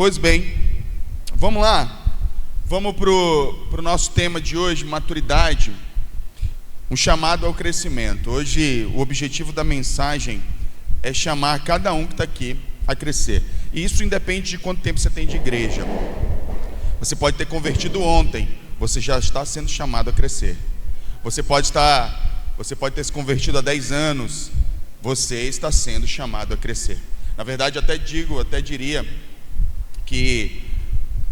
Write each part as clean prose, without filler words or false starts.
Pois bem, vamos lá. Vamos para o nosso tema de hoje, maturidade, um chamado ao crescimento. Hoje o objetivo da mensagem é chamar cada um que está aqui a crescer. E isso independe de quanto tempo você tem de igreja. Você pode ter convertido ontem, você já está sendo chamado a crescer. Você pode ter se convertido há 10 anos, você está sendo chamado a crescer. Na verdade, até diria que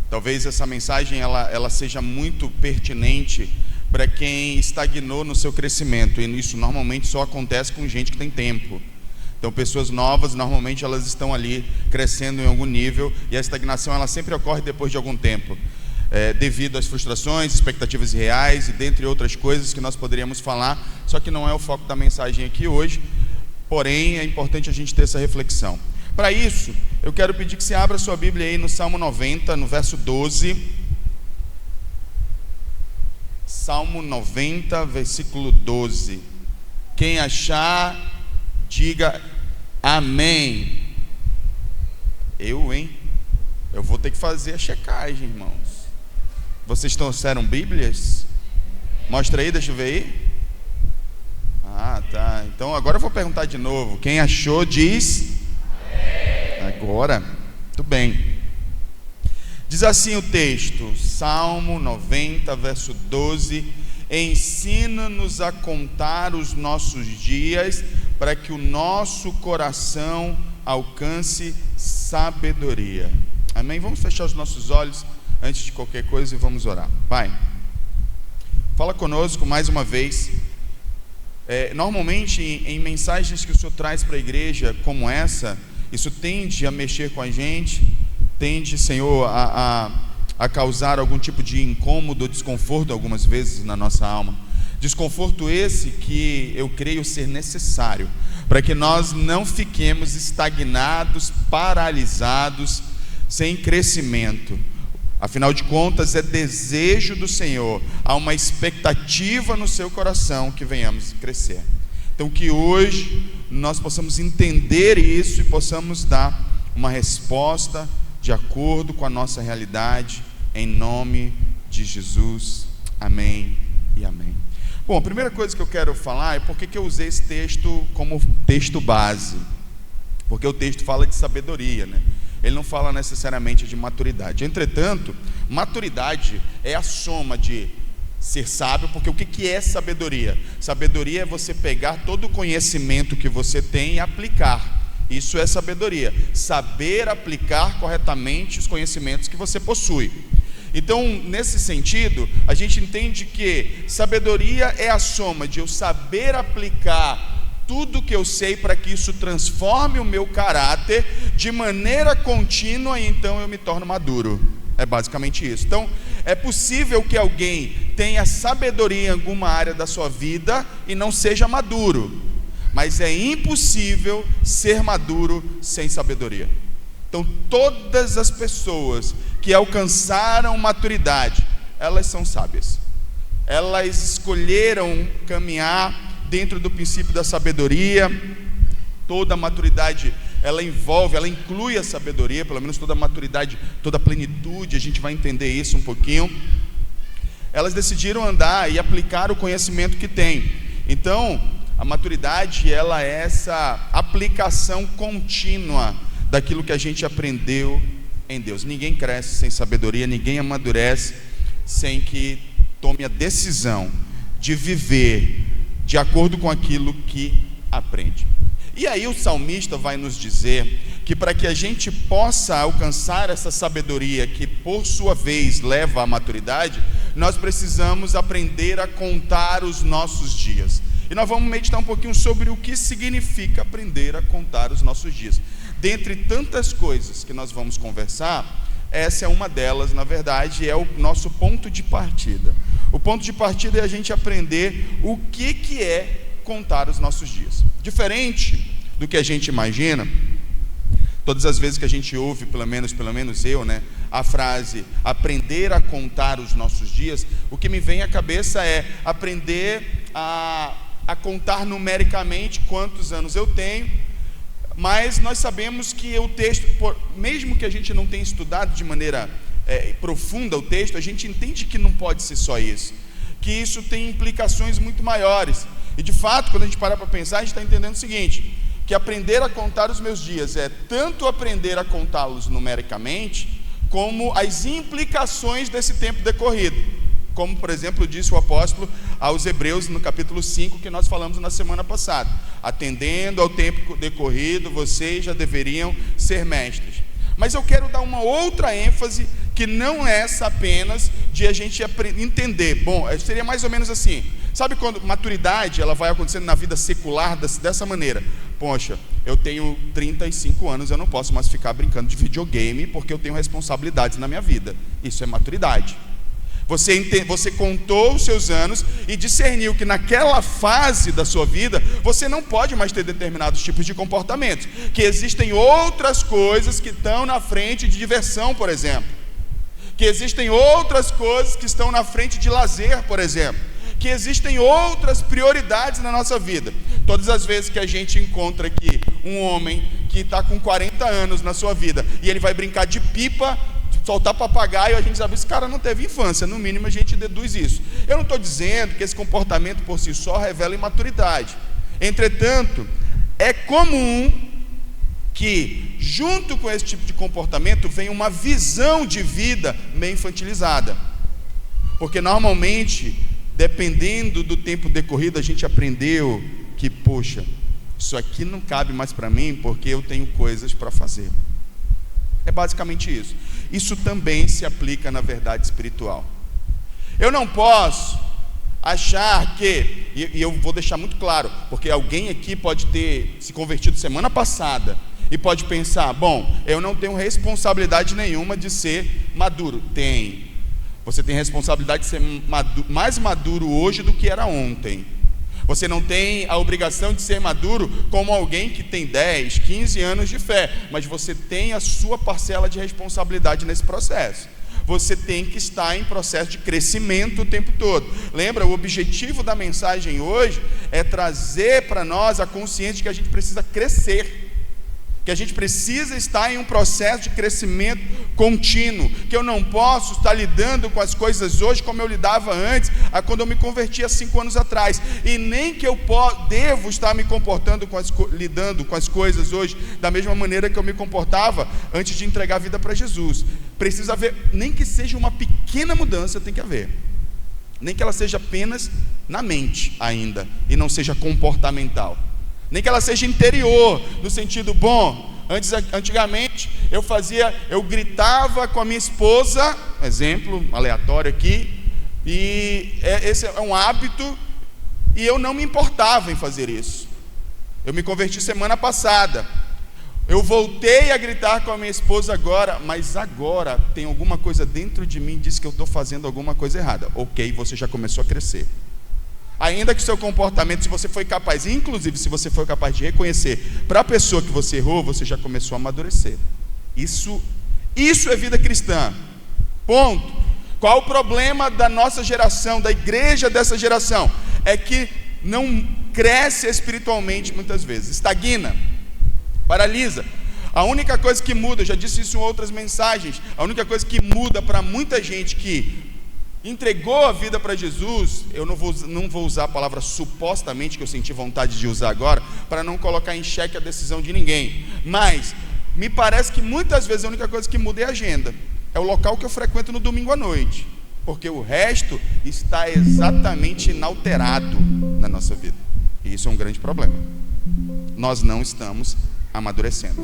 talvez essa mensagem ela seja muito pertinente para quem estagnou no seu crescimento, e isso normalmente só acontece com gente que tem tempo. Então, pessoas novas, normalmente elas estão ali crescendo em algum nível, e a estagnação ela sempre ocorre depois de algum tempo, devido às frustrações, expectativas irreais e dentre outras coisas que nós poderíamos falar, só que não é o foco da mensagem aqui hoje, porém é importante a gente ter essa reflexão. Para isso, eu quero pedir que você abra sua Bíblia aí no Salmo 90, no verso 12. Salmo 90, versículo 12. Quem achar, diga amém. Eu vou ter que fazer a checagem, irmãos. Vocês trouxeram Bíblias? Mostra aí, deixa eu ver aí. Ah, tá. Então agora eu vou perguntar de novo. Quem achou, diz agora. Muito bem. Diz assim o texto, Salmo 90, verso 12: ensina-nos a contar os nossos dias, para que o nosso coração alcance sabedoria. Amém? Vamos fechar os nossos olhos antes de qualquer coisa e vamos orar. Pai, fala conosco mais uma vez. Normalmente em mensagens que o Senhor traz para a igreja como essa, isso tende a mexer com a gente, tende, Senhor, a causar algum tipo de incômodo ou desconforto algumas vezes na nossa alma. Desconforto esse que eu creio ser necessário para que nós não fiquemos estagnados, paralisados, sem crescimento. Afinal de contas, é desejo do Senhor, há uma expectativa no seu coração que venhamos crescer. Então que hoje nós possamos entender isso e possamos dar uma resposta de acordo com a nossa realidade, em nome de Jesus. Amém e amém. Bom, a primeira coisa que eu quero falar é por que eu usei esse texto como texto base. Porque o texto fala de sabedoria, né? Ele não fala necessariamente de maturidade. Entretanto, maturidade é a soma de ser sábio, porque o que é sabedoria? Sabedoria é você pegar todo o conhecimento que você tem e aplicar. Isso é sabedoria. Saber aplicar corretamente os conhecimentos que você possui. Então, nesse sentido, a gente entende que sabedoria é a soma de eu saber aplicar tudo que eu sei para que isso transforme o meu caráter de maneira contínua, e então eu me torno maduro. É basicamente isso. Então, é possível que alguém tenha sabedoria em alguma área da sua vida e não seja maduro, mas é impossível ser maduro sem sabedoria. Então, todas as pessoas que alcançaram maturidade, elas são sábias. Elas escolheram caminhar dentro do princípio da sabedoria. Toda a maturidade, ela inclui a sabedoria, pelo menos toda a maturidade, toda a plenitude, a gente vai entender isso um pouquinho. Elas decidiram andar e aplicar o conhecimento que têm. Então, a maturidade, ela é essa aplicação contínua daquilo que a gente aprendeu em Deus. Ninguém cresce sem sabedoria, ninguém amadurece sem que tome a decisão de viver de acordo com aquilo que aprende. E aí o salmista vai nos dizer que para que a gente possa alcançar essa sabedoria, que por sua vez leva à maturidade, nós precisamos aprender a contar os nossos dias. E nós vamos meditar um pouquinho sobre o que significa aprender a contar os nossos dias. Dentre tantas coisas que nós vamos conversar, essa é uma delas, na verdade, é o nosso ponto de partida. O ponto de partida é a gente aprender o que é contar os nossos dias. Diferente do que a gente imagina, todas as vezes que a gente ouve, pelo menos eu, né, a frase aprender a contar os nossos dias, o que me vem à cabeça é aprender a contar numericamente quantos anos eu tenho, mas nós sabemos que o texto, mesmo que a gente não tenha estudado de maneira profunda o texto, a gente entende que não pode ser só isso, que isso tem implicações muito maiores. E de fato, quando a gente para para pensar, a gente está entendendo o seguinte, que aprender a contar os meus dias é tanto aprender a contá-los numericamente, como as implicações desse tempo decorrido, como por exemplo disse o apóstolo aos Hebreus no capítulo 5, que nós falamos na semana passada: atendendo ao tempo decorrido, vocês já deveriam ser mestres. Mas eu quero dar uma outra ênfase, que não é essa apenas de a gente entender. Bom, seria mais ou menos assim, sabe quando maturidade ela vai acontecendo na vida secular dessa maneira? Poxa, eu tenho 35 anos, eu não posso mais ficar brincando de videogame, porque eu tenho responsabilidades na minha vida. Isso é maturidade. Você contou os seus anos e discerniu que naquela fase da sua vida você não pode mais ter determinados tipos de comportamentos, que existem outras coisas que estão na frente de diversão, por exemplo, que existem outras coisas que estão na frente de lazer, por exemplo, que existem outras prioridades na nossa vida. Todas as vezes que a gente encontra aqui um homem que está com 40 anos na sua vida e ele vai brincar de pipa, soltar papagaio, a gente sabe, esse cara não teve infância, no mínimo a gente deduz isso. Eu não estou dizendo que esse comportamento por si só revela imaturidade. Entretanto, é comum que junto com esse tipo de comportamento venha uma visão de vida meio infantilizada, porque normalmente, dependendo do tempo decorrido, a gente aprendeu que, poxa, isso aqui não cabe mais para mim, porque eu tenho coisas para fazer. É basicamente isso. Isso também se aplica na verdade espiritual. Eu não posso achar que, e eu vou deixar muito claro, porque alguém aqui pode ter se convertido semana passada e pode pensar: bom, eu não tenho responsabilidade nenhuma de ser maduro. Tem. Você tem responsabilidade de ser mais maduro hoje do que era ontem. Você não tem a obrigação de ser maduro como alguém que tem 10, 15 anos de fé, mas você tem a sua parcela de responsabilidade nesse processo. Você tem que estar em processo de crescimento o tempo todo. Lembra, o objetivo da mensagem hoje é trazer para nós a consciência de que a gente precisa crescer, que a gente precisa estar em um processo de crescimento contínuo, que eu não posso estar lidando com as coisas hoje como eu lidava antes, quando eu me converti há 5 anos atrás, e nem que eu devo estar me comportando lidando com as coisas hoje da mesma maneira que eu me comportava antes de entregar a vida para Jesus. Precisa haver, nem que seja uma pequena mudança, tem que haver, nem que ela seja apenas na mente ainda, e não seja comportamental, nem que ela seja interior, no sentido, bom, antigamente eu gritava com a minha esposa, exemplo aleatório aqui, e esse é um hábito, e eu não me importava em fazer isso. Eu me converti semana passada, eu voltei a gritar com a minha esposa agora, mas agora tem alguma coisa dentro de mim que diz que eu estou fazendo alguma coisa errada. Ok, você já começou a crescer. Ainda que seu comportamento, se você foi capaz, inclusive se você foi capaz de reconhecer para a pessoa que você errou, você já começou a amadurecer. Isso é vida cristã. Ponto. Qual o problema da nossa geração, da igreja dessa geração? É que não cresce espiritualmente muitas vezes, estagna, paralisa. A única coisa que muda, eu já disse isso em outras mensagens, a única coisa que muda para muita gente que entregou a vida para Jesus, eu não vou usar a palavra supostamente, que eu senti vontade de usar agora, para não colocar em xeque a decisão de ninguém, mas me parece que muitas vezes a única coisa que muda é a agenda, é o local que eu frequento no domingo à noite, porque o resto está exatamente inalterado na nossa vida, e isso é um grande problema. Nós não estamos amadurecendo,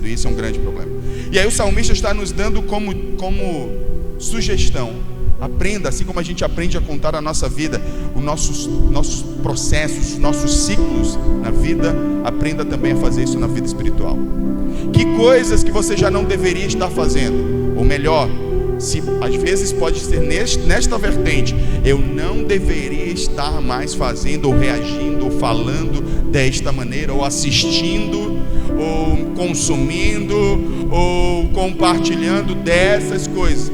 e isso é um grande problema. E aí o salmista está nos dando como sugestão: aprenda, assim como a gente aprende a contar a nossa vida, os nossos processos, nossos ciclos na vida, aprenda também a fazer isso na vida espiritual. Que coisas que você já não deveria estar fazendo, ou melhor, se às vezes pode ser nesta vertente, eu não deveria estar mais fazendo, ou reagindo, ou falando desta maneira, ou assistindo, ou consumindo, ou compartilhando dessas coisas.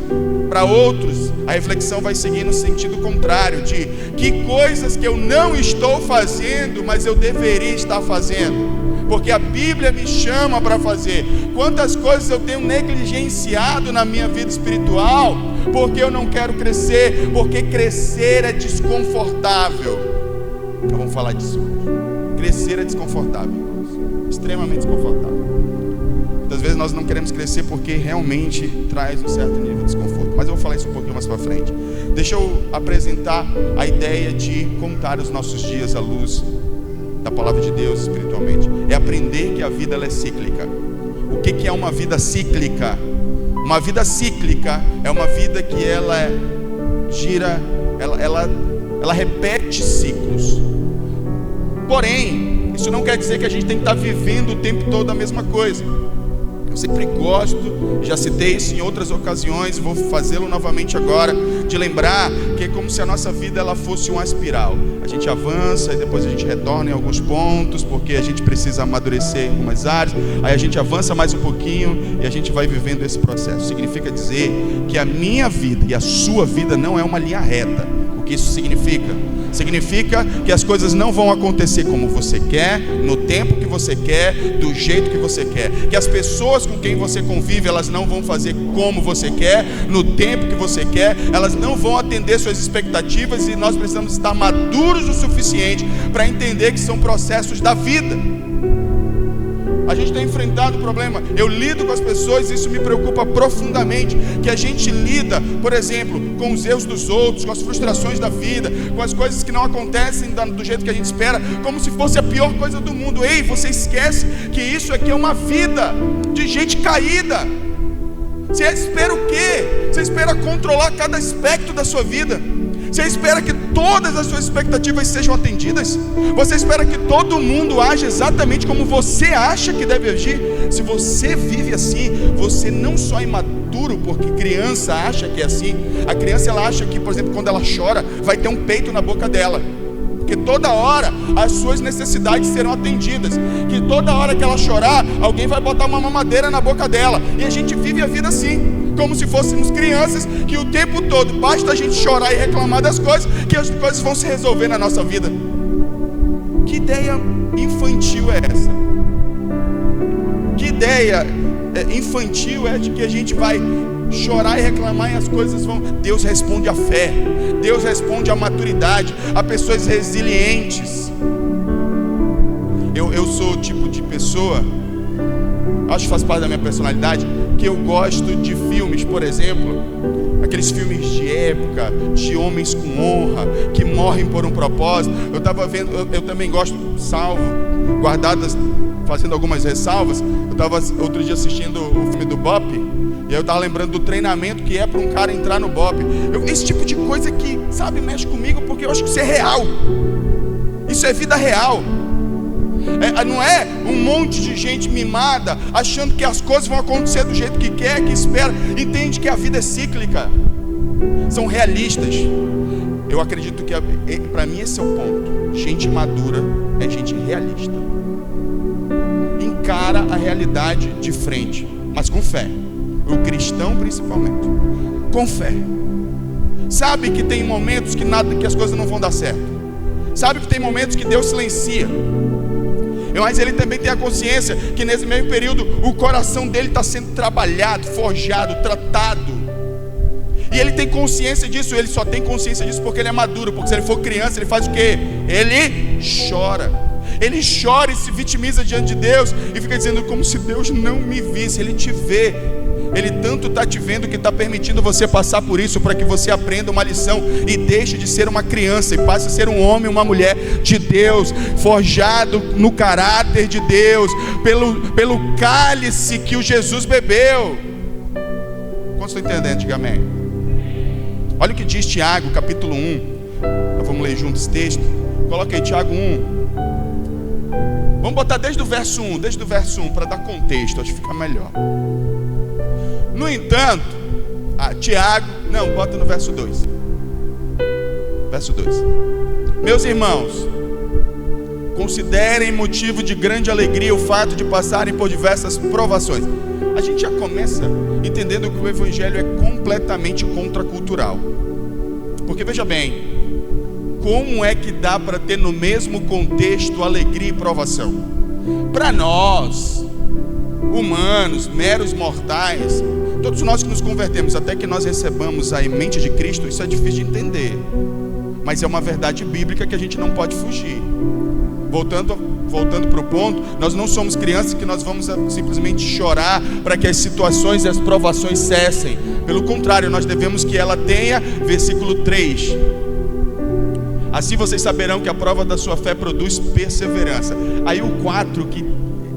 Para outros, a reflexão vai seguir no sentido contrário, de que coisas que eu não estou fazendo, mas eu deveria estar fazendo. porque a Bíblia me chama para fazer. Quantas coisas eu tenho negligenciado na minha vida espiritual, porque eu não quero crescer, porque crescer é desconfortável. Então vamos falar disso hoje. Crescer é desconfortável, irmãos, extremamente desconfortável. Muitas vezes nós não queremos crescer porque realmente traz um certo nível de desconforto, mas eu vou falar isso um pouquinho mais para frente. Deixa eu apresentar a ideia de contar os nossos dias à luz da palavra de Deus espiritualmente. É aprender que a vida ela é cíclica. O que é uma vida cíclica? Uma vida cíclica é uma vida que ela gira, ela repete ciclos. Porém, isso não quer dizer que a gente tem que estar vivendo o tempo todo a mesma coisa. Eu sempre gosto, já citei isso em outras ocasiões, vou fazê-lo novamente agora, de lembrar que é como se a nossa vida ela fosse uma espiral. A gente avança e depois a gente retorna em alguns pontos, porque a gente precisa amadurecer em algumas áreas. Aí a gente avança mais um pouquinho e a gente vai vivendo esse processo. Significa dizer que a minha vida e a sua vida não é uma linha reta. O que isso significa? Significa que as coisas não vão acontecer como você quer, no tempo que você quer, do jeito que você quer. Que as pessoas com quem você convive, elas não vão fazer como você quer, no tempo que você quer. Elas não vão atender suas expectativas, e nós precisamos estar maduros o suficiente para entender que são processos da vida. A gente tem enfrentado o problema. Eu lido com as pessoas e isso me preocupa profundamente. Que a gente lida, por exemplo, com os erros dos outros, com as frustrações da vida, com as coisas que não acontecem do jeito que a gente espera, como se fosse a pior coisa do mundo. Ei, você esquece que isso aqui é uma vida de gente caída. Você espera o quê? Você espera controlar cada aspecto da sua vida? Você espera que todas as suas expectativas sejam atendidas? Você espera que todo mundo age exatamente como você acha que deve agir? Se você vive assim, você não só é imaturo, porque criança acha que é assim. A criança ela acha que, por exemplo, quando ela chora, vai ter um peito na boca dela, porque toda hora as suas necessidades serão atendidas, que toda hora que ela chorar, alguém vai botar uma mamadeira na boca dela. E a gente vive a vida assim, como se fôssemos crianças, que o tempo todo basta a gente chorar e reclamar das coisas, que as coisas vão se resolver na nossa vida. Que ideia infantil é essa? Que ideia infantil é de que a gente vai chorar e reclamar e as coisas vão... Deus responde à fé, Deus responde à maturidade, a pessoas resilientes. Eu sou o tipo de pessoa, acho que faz parte da minha personalidade, que eu gosto de filmes, por exemplo, aqueles filmes de época, de homens com honra, que morrem por um propósito. Eu estava vendo, eu também gosto, salvo, guardadas, fazendo algumas ressalvas. Eu estava outro dia assistindo o filme do Bop, e eu estava lembrando do treinamento que é para um cara entrar no Bop. Esse tipo de coisa que, sabe, mexe comigo, porque eu acho que isso é real. Isso é vida real. Não é um monte de gente mimada achando que as coisas vão acontecer do jeito que quer, que espera. Entende que a vida é cíclica. São realistas. Eu acredito que para mim esse é o ponto. Gente madura é gente realista. Encara a realidade de frente, mas com fé. O cristão principalmente, com fé. Sabe que tem momentos que as coisas não vão dar certo. Sabe que tem momentos que Deus silencia. Mas ele também tem a consciência que nesse mesmo período o coração dele está sendo trabalhado, forjado, tratado. E ele tem consciência disso. Ele só tem consciência disso porque ele é maduro. Porque se ele for criança, ele faz o quê? Ele chora. Ele chora e se vitimiza diante de Deus e fica dizendo como se Deus não me visse. Ele te vê. Ele tanto está te vendo que está permitindo você passar por isso, para que você aprenda uma lição e deixe de ser uma criança e passe a ser um homem, uma mulher de Deus, forjado no caráter de Deus, pelo cálice que o Jesus bebeu. Quantos estão entendendo? Diga amém. Olha o que diz Tiago, capítulo 1. Nós vamos ler juntos esse texto. Coloca aí Tiago 1. Vamos botar desde o verso 1, para dar contexto, acho que fica melhor. No entanto, Tiago, não, bota no verso 2. Verso 2. Meus irmãos, considerem motivo de grande alegria o fato de passarem por diversas provações. A gente já começa entendendo que o evangelho é completamente contracultural. Porque veja bem, como é que dá para ter no mesmo contexto alegria e provação? Para nós, humanos, meros mortais, todos nós que nos convertemos, até que nós recebamos a mente de Cristo, isso é difícil de entender, mas é uma verdade bíblica que a gente não pode fugir. Voltando para o ponto, nós não somos crianças que nós vamos simplesmente chorar para que as situações e as provações cessem. Pelo contrário, nós devemos que ela tenha, versículo 3, assim vocês saberão que a prova da sua fé produz perseverança. Aí o 4, que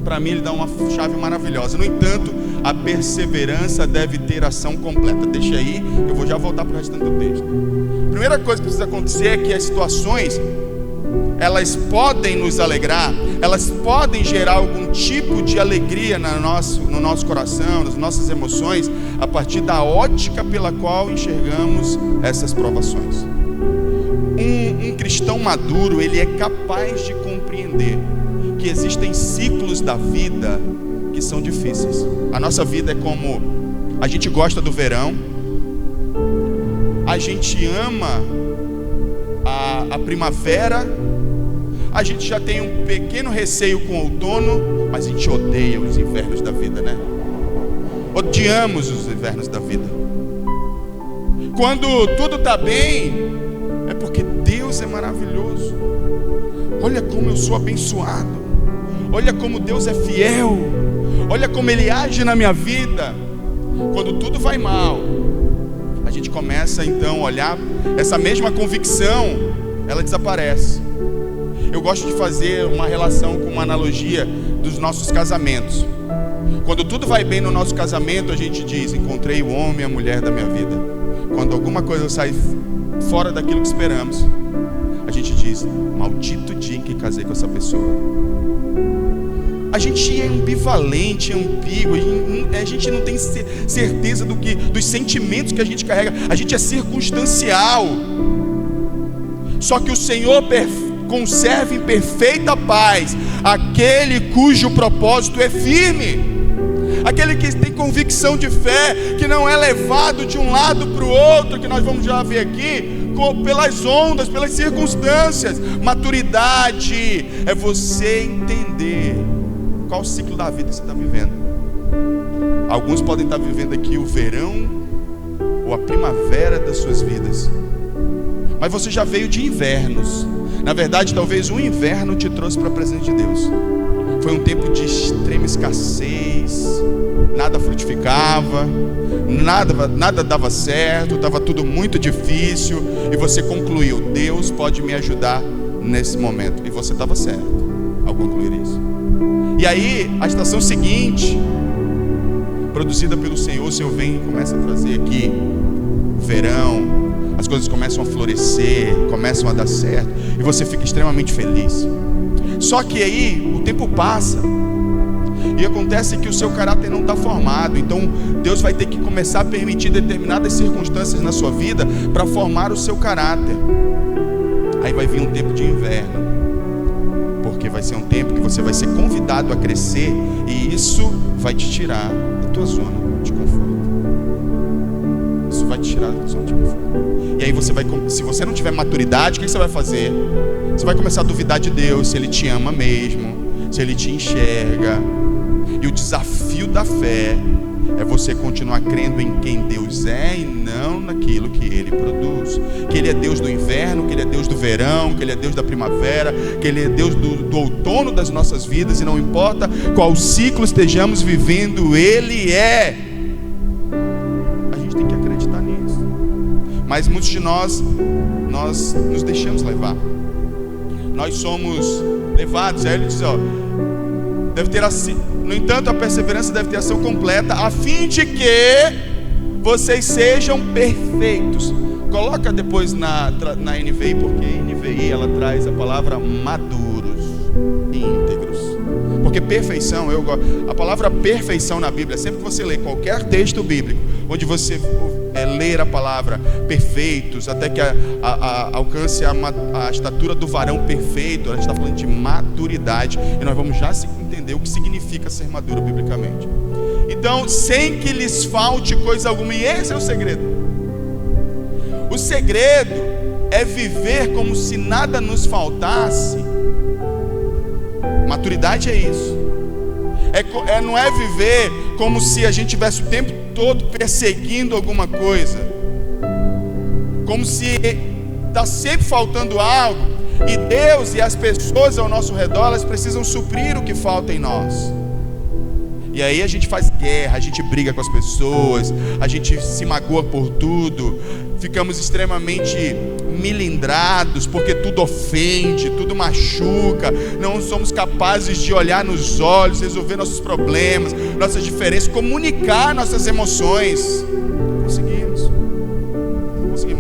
para mim ele dá uma chave maravilhosa. No entanto, a perseverança deve ter ação completa. Deixa aí, eu vou já voltar para o restante do texto. A primeira coisa que precisa acontecer é que as situações, elas podem nos alegrar, elas podem gerar algum tipo de alegria no nosso coração, nas nossas emoções, a partir da ótica pela qual enxergamos essas provações. Um cristão maduro, ele é capaz de compreender que existem ciclos da vida que são difíceis. A nossa vida é como: a gente gosta do verão, a gente ama a primavera, a gente já tem um pequeno receio com o outono, mas a gente odeia os invernos da vida, né? Odiamos os invernos da vida. Quando tudo está bem, é porque Deus é maravilhoso. Olha como eu sou abençoado. Olha como Deus é fiel. Olha como Ele age na minha vida. Quando tudo vai mal, a gente começa então a olhar, essa mesma convicção, ela desaparece. Eu gosto de fazer uma relação com uma analogia dos nossos casamentos. Quando tudo vai bem no nosso casamento, a gente diz: encontrei o homem e a mulher da minha vida. Quando alguma coisa sai fora daquilo que esperamos, a gente diz: maldito dia em que casei com essa pessoa. A gente é ambivalente, é ambíguo, a gente não tem certeza dos sentimentos que a gente carrega. A gente é circunstancial. Só que o Senhor conserva em perfeita paz aquele cujo propósito é firme, aquele que tem convicção de fé, que não é levado de um lado para o outro, que nós vamos já ver aqui, pelas ondas, pelas circunstâncias. Maturidade é você entender qual ciclo da vida você está vivendo. Alguns podem estar vivendo aqui o verão ou a primavera das suas vidas, mas você já veio de invernos. Na verdade, talvez um inverno te trouxe para a presença de Deus. Foi um tempo de extrema escassez, nada frutificava, nada dava certo, estava tudo muito difícil, e você concluiu: Deus pode me ajudar nesse momento. E você estava certo ao concluir isso. E aí, a estação seguinte, produzida pelo Senhor, o Senhor vem e começa a trazer aqui o verão. As coisas começam a florescer, começam a dar certo, e você fica extremamente feliz. Só que aí o tempo passa, e acontece que o seu caráter não está formado. Então Deus vai ter que começar a permitir determinadas circunstâncias na sua vida para formar o seu caráter. Aí vai vir um tempo de inverno, porque vai ser um tempo que você vai ser convidado a crescer, e isso vai te tirar da tua zona de conforto. Isso vai te tirar da tua zona de conforto. E aí você vai, se você não tiver maturidade, o que você vai fazer? Você vai começar a duvidar de Deus, se Ele te ama mesmo, se Ele te enxerga. E o desafio da fé é você continuar crendo em quem Deus é e não naquilo que Ele produz. Que Ele é Deus do inverno, que Ele é Deus do verão, que Ele é Deus da primavera, que Ele é Deus do outono das nossas vidas. E não importa qual ciclo estejamos vivendo, Ele é. A gente tem que acreditar nisso. Mas muitos de nós nos deixamos levar. Nós somos levados. Aí ele diz: no entanto, a perseverança deve ter ação completa, a fim de que vocês sejam perfeitos. Coloca depois na NVI, porque a NVI ela traz a palavra maduros e íntegros. Porque perfeição, a palavra perfeição na Bíblia, sempre que você lê qualquer texto bíblico, onde você ler a palavra perfeitos, até que alcance a estatura do varão perfeito, a gente está falando de maturidade, e nós vamos já entender o que significa ser maduro biblicamente. Então, sem que lhes falte coisa alguma, e esse é o segredo. O segredo é viver como se nada nos faltasse, Maturidade é isso. Não é viver como se a gente tivesse o tempo todo perseguindo alguma coisa, como se está sempre faltando algo, e Deus e as pessoas ao nosso redor, elas precisam suprir o que falta em nós. E aí a gente faz guerra, a gente briga com as pessoas, a gente se magoa por tudo, ficamos extremamente milindrados, porque tudo ofende, tudo machuca, não somos capazes de olhar nos olhos, resolver nossos problemas, nossas diferenças, comunicar nossas emoções. Conseguimos,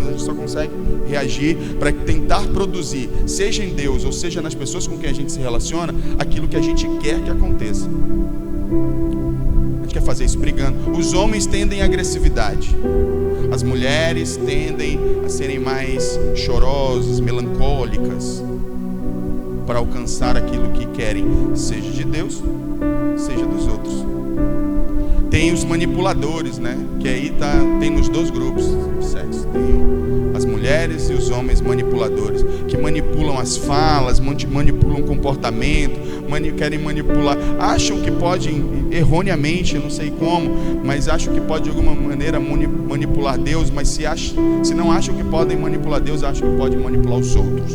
a gente só consegue reagir para tentar produzir, seja em Deus ou seja nas pessoas com quem a gente se relaciona, aquilo que a gente quer que aconteça. A gente quer fazer isso brigando. Os homens tendem à agressividade, as mulheres tendem a serem mais chorosas, melancólicas, para alcançar aquilo que querem, seja de Deus, seja dos outros. Tem os manipuladores, né? Que aí tem nos dois grupos de sexo. Tem as mulheres e os homens manipuladores, que manipulam as falas, manipulam o comportamento, querem manipular, acham que podem, erroneamente, não sei como, mas acham que pode de alguma maneira manipular Deus, mas se não acham que podem manipular Deus, acham que podem manipular os outros.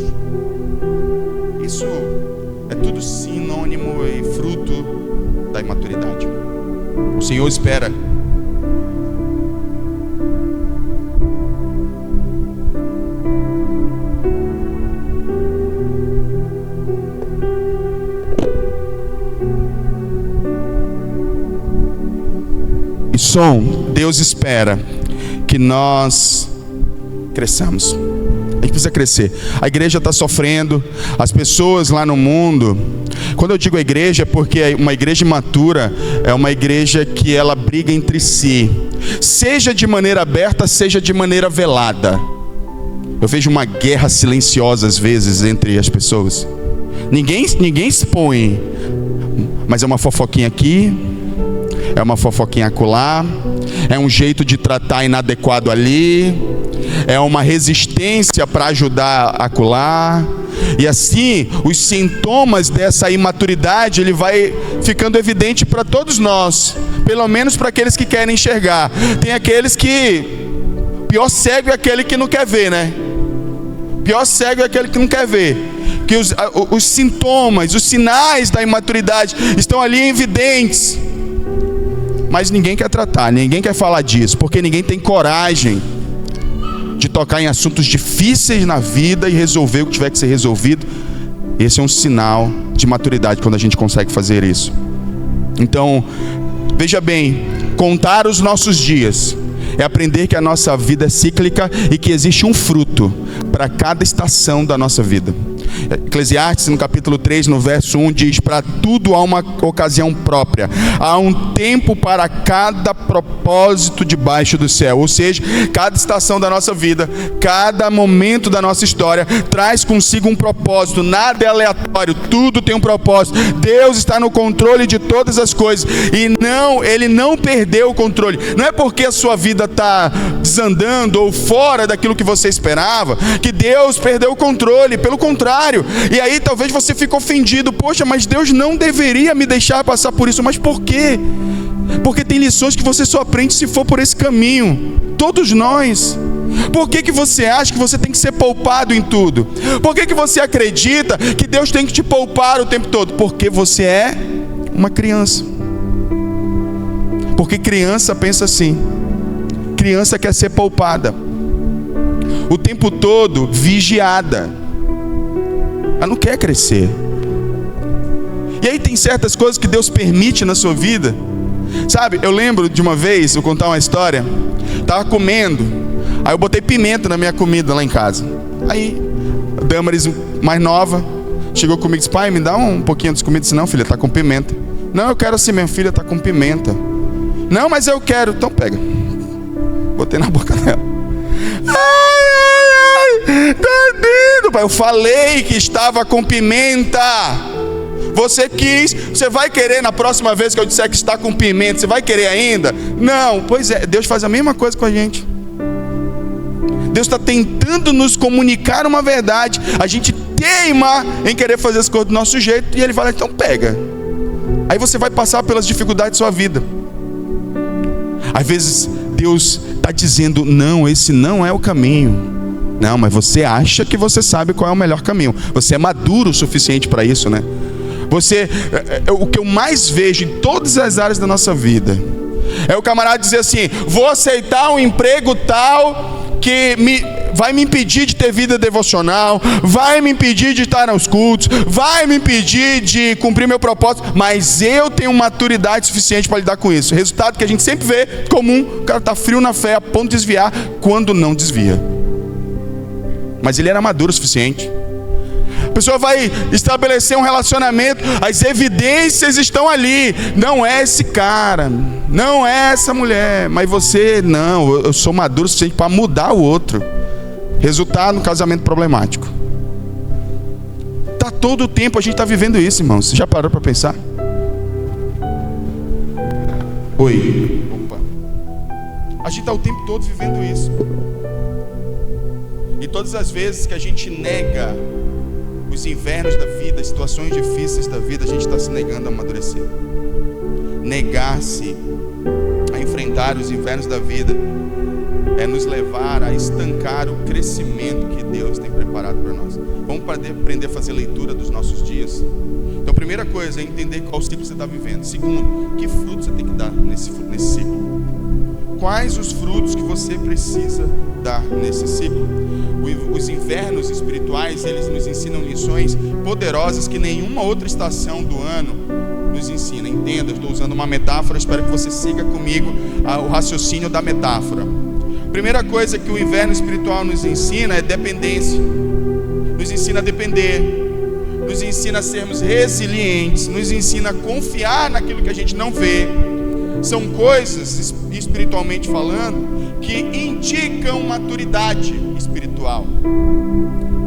Isso é tudo sinônimo e fruto da imaturidade. O Senhor espera Deus espera que nós cresçamos. A gente precisa crescer. A igreja está sofrendo, as pessoas lá no mundo. Quando eu digo a igreja, é porque uma igreja imatura é uma igreja que ela briga entre si, seja de maneira aberta, seja de maneira velada. Eu vejo uma guerra silenciosa às vezes entre as pessoas. Ninguém expõe, mas é uma fofoquinha aqui, é uma fofoquinha acolá, é um jeito de tratar inadequado ali, é uma resistência para ajudar acolá. E assim, os sintomas dessa imaturidade, ele vai ficando evidente para todos nós, pelo menos para aqueles que querem enxergar. Tem aqueles que, pior cego é aquele que não quer ver, né? Pior cego é aquele que não quer ver. Que os sintomas, os sinais da imaturidade estão ali evidentes. Mas ninguém quer tratar, ninguém quer falar disso, porque ninguém tem coragem de tocar em assuntos difíceis na vida e resolver o que tiver que ser resolvido. Esse é um sinal de maturidade quando a gente consegue fazer isso. Então, veja bem, contar os nossos dias é aprender que a nossa vida é cíclica e que existe um fruto para cada estação da nossa vida. Eclesiastes, no capítulo 3, no verso 1, diz: para tudo há uma ocasião própria, há um tempo para cada propósito debaixo do céu. Ou seja, cada estação da nossa vida, cada momento da nossa história traz consigo um propósito. Nada é aleatório, tudo tem um propósito. Deus está no controle de todas as coisas, e Ele não perdeu o controle. Não é porque a sua vida está desandando ou fora daquilo que você esperava que Deus perdeu o controle. Pelo contrário. E aí talvez você fique ofendido: poxa, mas Deus não deveria me deixar passar por isso. Mas por quê? Porque tem lições que você só aprende se for por esse caminho. Todos nós. Por que você acha que você tem que ser poupado em tudo? Por que você acredita que Deus tem que te poupar o tempo todo? Porque você é uma criança. Porque criança pensa assim. Criança quer ser poupada o tempo todo, vigiada. Ela não quer crescer. E aí tem certas coisas que Deus permite na sua vida. Sabe, eu lembro de uma vez, vou contar uma história. Estava comendo, aí eu botei pimenta na minha comida lá em casa. Aí a Damaris, mais nova, chegou comigo e disse: pai, me dá um pouquinho de comida. Eu disse: não, filha, está com pimenta. Não, eu quero assim, minha filha, está com pimenta. Não, mas eu quero. Então pega. Botei na boca dela. Tadinho, pai. Eu falei que estava com pimenta. Você quis. Você vai querer na próxima vez que eu disser que está com pimenta? Você vai querer ainda? Não. Pois é, Deus faz a mesma coisa com a gente. Deus está tentando nos comunicar uma verdade. A gente teima em querer fazer as coisas do nosso jeito, e ele vai lá, então pega. Aí você vai passar pelas dificuldades da sua vida. Às vezes Deus está dizendo, não, esse não é o caminho. Não, mas você acha que você sabe qual é o melhor caminho. Você é maduro o suficiente para isso, né? O que eu mais vejo em todas as áreas da nossa vida é o camarada dizer assim, vou aceitar um emprego tal que vai me impedir de ter vida devocional, vai me impedir de estar nos cultos, vai me impedir de cumprir meu propósito, mas eu tenho maturidade suficiente para lidar com isso. Resultado que a gente sempre vê comum, o cara está frio na fé a ponto de desviar quando não desvia. Mas ele era maduro o suficiente. A pessoa vai estabelecer um relacionamento, as evidências estão ali. Não é esse cara, não é essa mulher, mas você, não, eu sou maduro o suficiente para mudar o outro. Resultado, um casamento problemático. Tá todo o tempo a gente está vivendo isso, irmão. Você já parou para pensar? Oi. Opa. A gente está o tempo todo vivendo isso. E todas as vezes que a gente nega os invernos da vida, as situações difíceis da vida, a gente está se negando a amadurecer. Negar-se a enfrentar os invernos da vida é nos levar a estancar o crescimento que Deus tem preparado para nós. Vamos aprender a fazer leitura dos nossos dias. Então, a primeira coisa é entender qual ciclo você está vivendo. Segundo, que frutos você tem que dar nesse ciclo. Quais os frutos que você precisa dar nesse ciclo? Os invernos espirituais, eles nos ensinam lições poderosas que nenhuma outra estação do ano nos ensina. Entenda, eu estou usando uma metáfora, espero que você siga comigo o raciocínio da metáfora. Primeira coisa que o inverno espiritual nos ensina é dependência. Nos ensina a depender, nos ensina a sermos resilientes, nos ensina a confiar naquilo que a gente não vê. São coisas, espiritualmente falando, que indicam maturidade espiritual.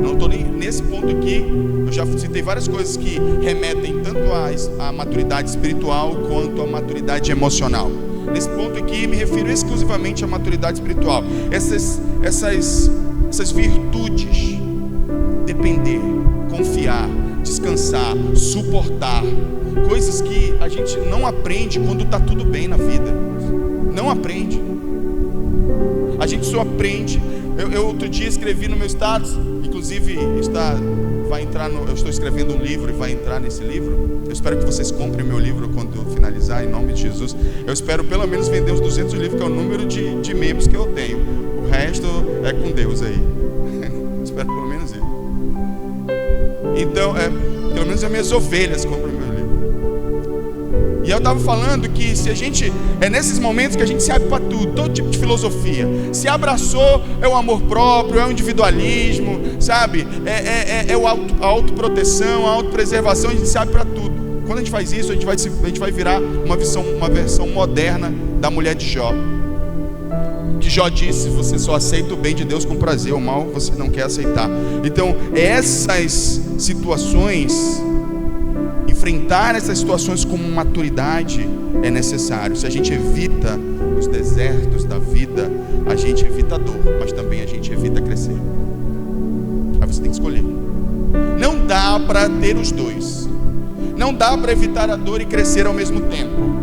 Não estou nem nesse ponto aqui. Eu já citei várias coisas que remetem tanto à maturidade espiritual quanto à maturidade emocional. Nesse ponto aqui me refiro exclusivamente à maturidade espiritual. Essas virtudes: depender, confiar, descansar, suportar, coisas que a gente não aprende quando está tudo bem na vida. Não aprende. A gente só aprende. Eu outro dia escrevi no meu status, inclusive eu estou escrevendo um livro e vai entrar nesse livro. Eu espero que vocês comprem meu livro quando eu finalizar, em nome de Jesus. Eu espero pelo menos vender os 200 livros, que é o número de membros que eu tenho. O resto é com Deus aí. Espero pelo menos isso. Então, pelo menos as minhas ovelhas compram meu livro. E eu estava falando que se a gente, é nesses momentos que a gente se abre para tudo, todo tipo de filosofia. Se abraçou, é o amor próprio, é o individualismo, sabe? É a autoproteção, a autopreservação, a gente se abre para tudo. Quando a gente faz isso, a gente vai virar uma versão moderna da mulher de Jó. Que Jó disse, você só aceita o bem de Deus com prazer, o mal você não quer aceitar. Então, essas situações, enfrentar essas situações com maturidade é necessário. Se a gente evita os desertos da vida, a gente evita a dor, mas também a gente evita crescer. Aí você tem que escolher. Não dá para ter os dois. Não dá para evitar a dor e crescer ao mesmo tempo.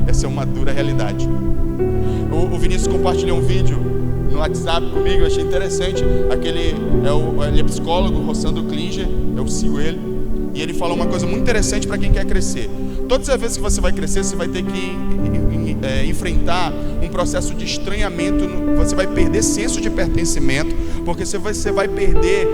Essa é uma dura realidade. O Vinícius compartilhou um vídeo no WhatsApp comigo, eu achei interessante. Ele é psicólogo, Rossandro Klinger, eu sigo ele. E ele falou uma coisa muito interessante para quem quer crescer. Todas as vezes que você vai crescer, você vai ter que enfrentar um processo de estranhamento. Você vai perder senso de pertencimento, porque você vai perder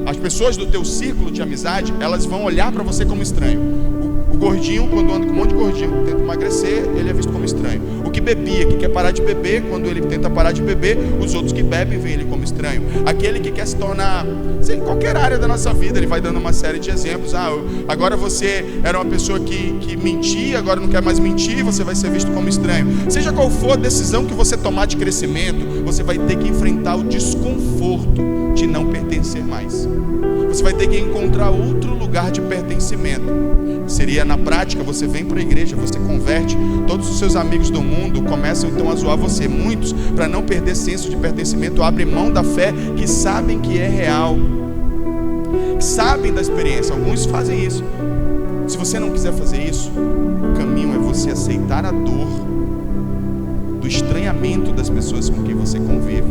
as pessoas do teu círculo de amizade. Elas vão olhar para você como estranho. O gordinho, quando anda com um monte de gordinho, tenta emagrecer, ele é visto como estranho. O que bebia, que quer parar de beber, quando ele tenta parar de beber, os outros que bebem veem ele como estranho. Aquele que quer se tornar, em qualquer área da nossa vida, ele vai dando uma série de exemplos. Agora você era uma pessoa que mentia, agora não quer mais mentir, você vai ser visto como estranho. Seja qual for a decisão que você tomar de crescimento, você vai ter que enfrentar o desconforto de não pertencer mais. Você vai ter que encontrar outro lugar de pertencimento. Seria, na prática, você vem para a igreja, você converte, todos os seus amigos do mundo começam então a zoar você. Muitos, para não perder senso de pertencimento, abrem mão da fé que sabem que é real, que sabem da experiência. Alguns fazem isso. Se você não quiser fazer isso, o caminho é você aceitar a dor do estranhamento das pessoas com quem você convive,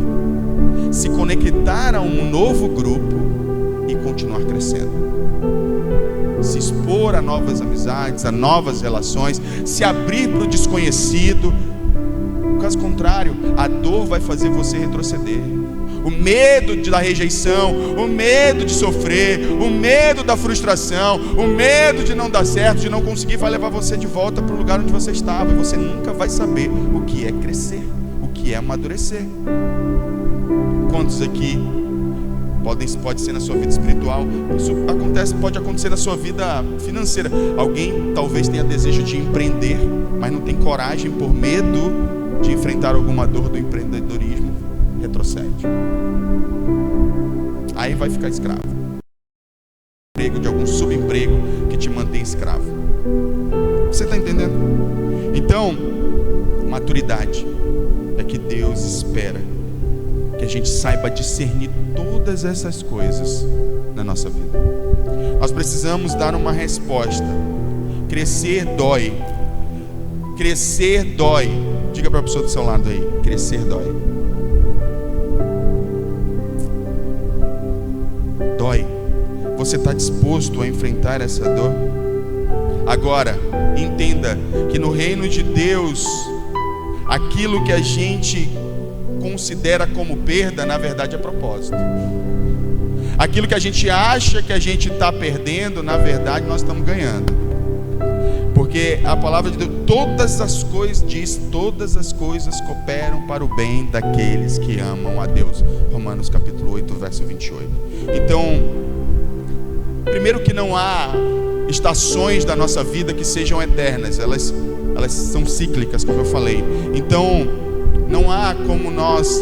se conectar a um novo grupo e continuar crescendo. Se expor a novas amizades, a novas relações, se abrir para o desconhecido. Caso contrário, a dor vai fazer você retroceder. O medo da rejeição, o medo de sofrer, o medo da frustração, o medo de não dar certo, de não conseguir, vai levar você de volta para o lugar onde você estava. E você nunca vai saber o que é crescer, o que é amadurecer. Quantos aqui pode ser na sua vida espiritual, isso pode acontecer na sua vida financeira. Alguém talvez tenha desejo de empreender, mas não tem coragem por medo de enfrentar alguma dor do empreendedorismo, retrocede. Aí vai ficar escravo. De algum subemprego que te mantém escravo. Você está entendendo? Então, maturidade é que Deus espera que a gente saiba discernir todas essas coisas na nossa vida. Nós precisamos dar uma resposta. Crescer dói. Crescer dói. Diga para a pessoa do seu lado aí: crescer dói. Dói. Você está disposto a enfrentar essa dor? Agora, entenda que no reino de Deus, aquilo que a gente considera como perda, na verdade é propósito. Aquilo que a gente acha que a gente está perdendo, na verdade nós estamos ganhando. Porque a palavra de Deus, todas as coisas diz, todas as coisas cooperam para o bem daqueles que amam a Deus. Romanos capítulo 8, verso 28. Então, primeiro que não há estações da nossa vida que sejam eternas, elas são cíclicas, como eu falei. Então, não há como nós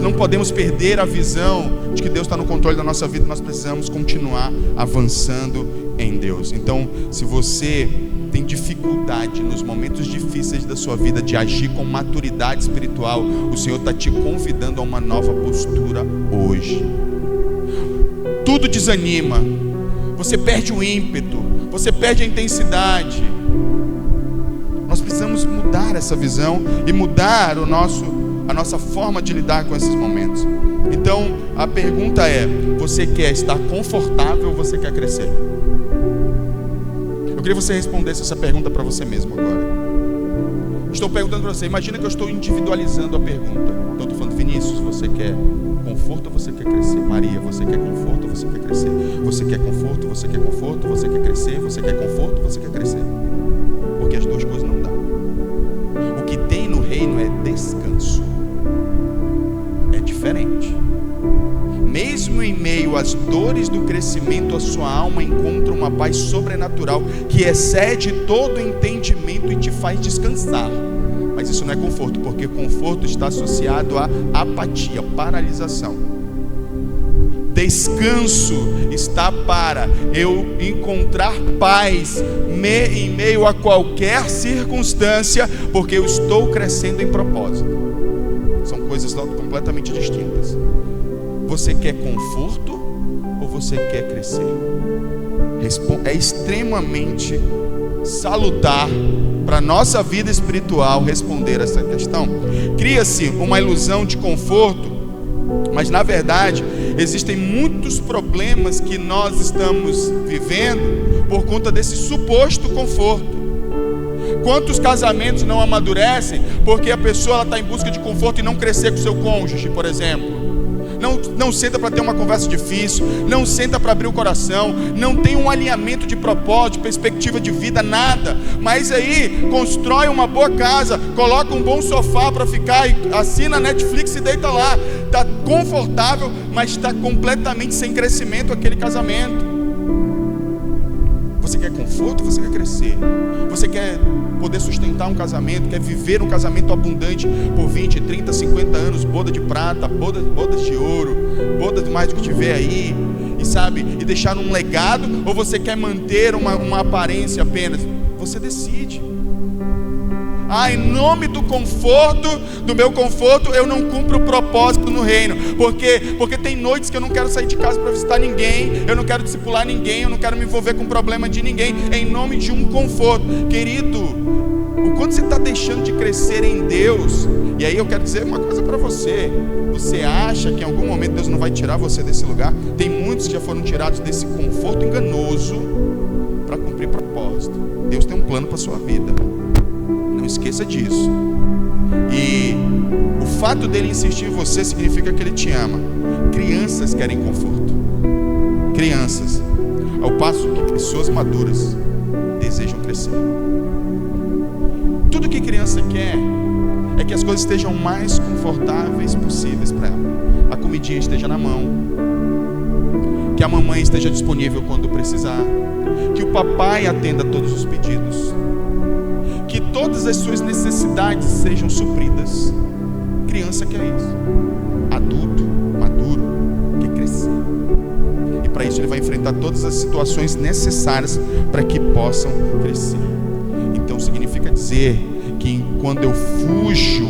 não podemos perder a visão de que Deus está no controle da nossa vida. Nós precisamos continuar avançando em Deus. Então, se você tem dificuldade nos momentos difíceis da sua vida de agir com maturidade espiritual, o Senhor está te convidando a uma nova postura hoje. Tudo desanima, você perde o ímpeto, você perde a intensidade. Nós precisamos mudar essa visão e mudar a nossa forma de lidar com esses momentos. Então, a pergunta é: você quer estar confortável ou você quer crescer? Eu queria que você respondesse essa pergunta para você mesmo agora. Estou perguntando para você, imagina que eu estou individualizando a pergunta. Então, estou falando: Vinícius, você quer conforto ou você quer crescer? Maria, você quer conforto ou você quer crescer? Você quer conforto, você quer conforto, você quer crescer? Você quer conforto, você quer crescer? Porque as duas coisas não dão. O que tem no reino é descanso. É diferente. Mesmo em meio às dores do crescimento, a sua alma encontra uma paz sobrenatural que excede todo entendimento e te faz descansar. Mas isso não é conforto, porque conforto está associado a apatia, paralisação. Descanso está para eu encontrar paz em meio a qualquer circunstância, porque eu estou crescendo em propósito. São coisas completamente distintas. Você quer conforto ou você quer crescer? É extremamente salutar para a nossa vida espiritual responder essa questão. Cria-se uma ilusão de conforto, mas na verdade existem muitos problemas que nós estamos vivendo por conta desse suposto conforto. Quantos casamentos não amadurecem porque a pessoa está em busca de conforto e não crescer com seu cônjuge, por exemplo? Não senta para ter uma conversa difícil, não senta para abrir o coração, não tem um alinhamento de propósito, de perspectiva de vida, nada. Mas aí constrói uma boa casa, coloca um bom sofá para ficar, assina a Netflix e deita lá. Está confortável, mas está completamente sem crescimento aquele casamento. Você quer conforto ou você quer crescer? Você quer poder sustentar um casamento, quer viver um casamento abundante por 20, 30, 50 anos, boda de prata, bodas de ouro, bodas mais do que tiver aí, e deixar um legado, ou você quer manter uma aparência apenas? Você decide. Em nome do conforto, do meu conforto, eu não cumpro o propósito no reino. Porque tem noites que eu não quero sair de casa para visitar ninguém, eu não quero discipular ninguém, eu não quero me envolver com problema de ninguém, em nome de um conforto. Querido, o quanto você está deixando de crescer em Deus? E aí eu quero dizer uma coisa para você. Você acha que em algum momento Deus não vai tirar você desse lugar? Tem muitos que já foram tirados desse conforto enganoso para cumprir propósito. Deus tem um plano para a sua vida. Não esqueça disso. E o fato dele insistir em você significa que ele te ama. Crianças querem conforto. Crianças. Ao passo que pessoas maduras desejam crescer. Tudo que criança quer é que as coisas estejam mais confortáveis possíveis para ela. A comidinha esteja na mão, que a mamãe esteja disponível quando precisar, que o papai atenda todos os pedidos, que todas as suas necessidades sejam supridas. Criança quer isso. Adulto, maduro, quer crescer. E para isso ele vai enfrentar todas as situações necessárias para que possam crescer. Então significa dizer que quando eu fujo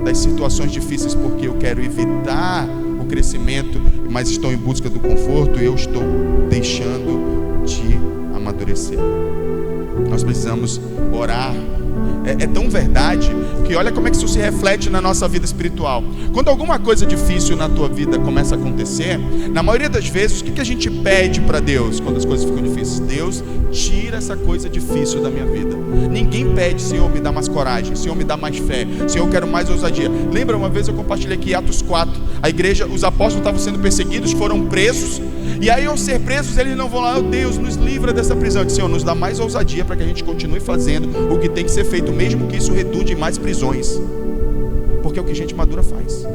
das situações difíceis porque eu quero evitar o crescimento, mas estou em busca do conforto, eu estou deixando de amadurecer. Nós precisamos orar. É tão verdade que olha como é que isso se reflete na nossa vida espiritual. Quando alguma coisa difícil na tua vida começa a acontecer, na maioria das vezes, o que a gente pede para Deus quando as coisas ficam difíceis? Deus, tira essa coisa difícil da minha vida. Ninguém pede, Senhor, me dá mais coragem, Senhor, me dá mais fé, Senhor, eu quero mais ousadia. Lembra uma vez eu compartilhei aqui Atos 4, a igreja, os apóstolos estavam sendo perseguidos, foram presos, e aí ao ser presos eles não vão lá, Deus, nos livra dessa prisão. Eu disse, Senhor, nos dá mais ousadia para que a gente continue fazendo o que tem que ser feito, mesmo que isso redunde em mais prisões, porque é o que gente madura faz.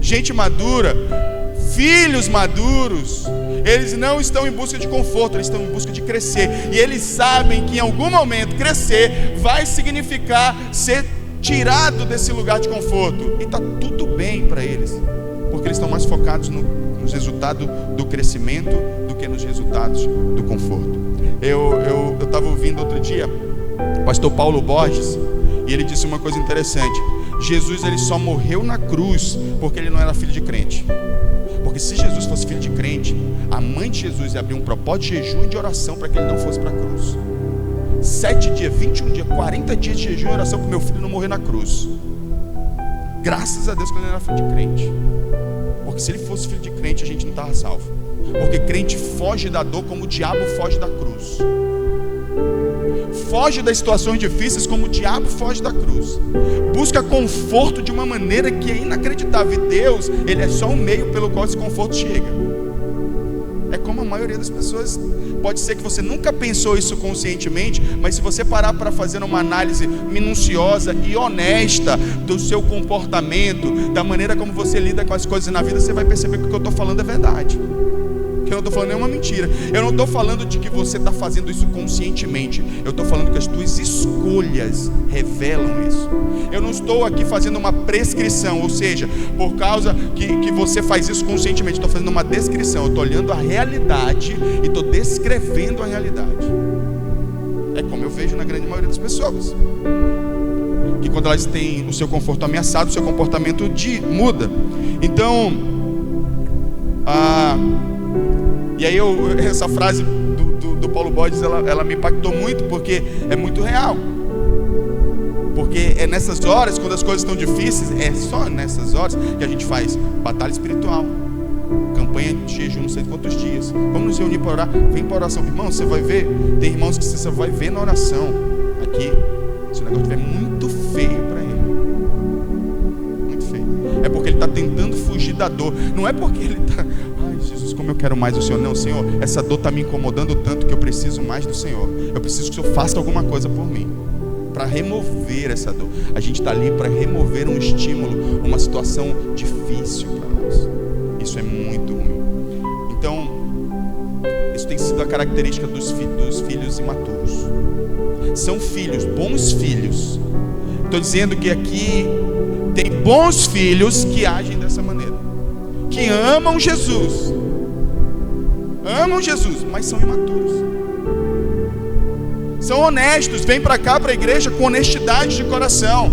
Gente madura, filhos maduros, eles não estão em busca de conforto, eles estão em busca de crescer, e eles sabem que em algum momento crescer vai significar ser tirado desse lugar de conforto, e está tudo bem para eles, porque eles estão mais focados nos resultados do crescimento do que nos resultados do conforto. Eu estava ouvindo outro dia o pastor Paulo Borges, e ele disse uma coisa interessante. Jesus, ele só morreu na cruz porque ele não era filho de crente. Porque se Jesus fosse filho de crente, a mãe de Jesus ia abrir um propósito de jejum e de oração para que ele não fosse para a cruz. 7 dias, 21 dias, 40 dias de jejum e oração para o meu filho não morrer na cruz. Graças a Deus que ele não era filho de crente. Porque se ele fosse filho de crente, a gente não estava salvo. Porque crente foge da dor como o diabo foge da cruz. Foge das situações difíceis como o diabo foge da cruz. Busca conforto de uma maneira que é inacreditável. E Deus, ele é só um meio pelo qual esse conforto chega. É como a maioria das pessoas. Pode ser que você nunca pensou isso conscientemente, mas se você parar para fazer uma análise minuciosa e honesta do seu comportamento, da maneira como você lida com as coisas na vida, você vai perceber que o que eu estou falando é verdade. Que eu não estou falando nenhuma mentira. Eu não estou falando de que você está fazendo isso conscientemente. Eu estou falando que as tuas escolhas revelam isso. Eu não estou aqui fazendo uma prescrição, ou seja, por causa que você faz isso conscientemente. Estou fazendo uma descrição. Eu estou olhando a realidade e estou descrevendo a realidade. É como eu vejo na grande maioria das pessoas, que quando elas têm o seu conforto ameaçado, o seu comportamento muda. Então, e aí essa frase do Paulo Borges, ela me impactou muito, porque é muito real. Porque é nessas horas, quando as coisas estão difíceis, é só nessas horas que a gente faz batalha espiritual, campanha de jejum não sei quantos dias. Vamos nos reunir para orar, vem para oração. Irmão, você vai ver, tem irmãos que você vai ver na oração aqui, se o negócio estiver muito feio para ele, muito feio, é porque ele está tentando fugir da dor. Não é porque ele está, Jesus, como eu quero mais do Senhor. Não, Senhor, essa dor está me incomodando tanto que eu preciso mais do Senhor. Eu preciso que o Senhor faça alguma coisa por mim, para remover essa dor. A gente está ali para remover um estímulo, uma situação difícil para nós. Isso é muito ruim. Então, isso tem sido a característica dos filhos imaturos. São filhos, bons filhos. Estou dizendo que aqui tem bons filhos que agem dessa maneira, que amam Jesus, mas são imaturos. São honestos, vêm para cá, para a igreja com honestidade de coração,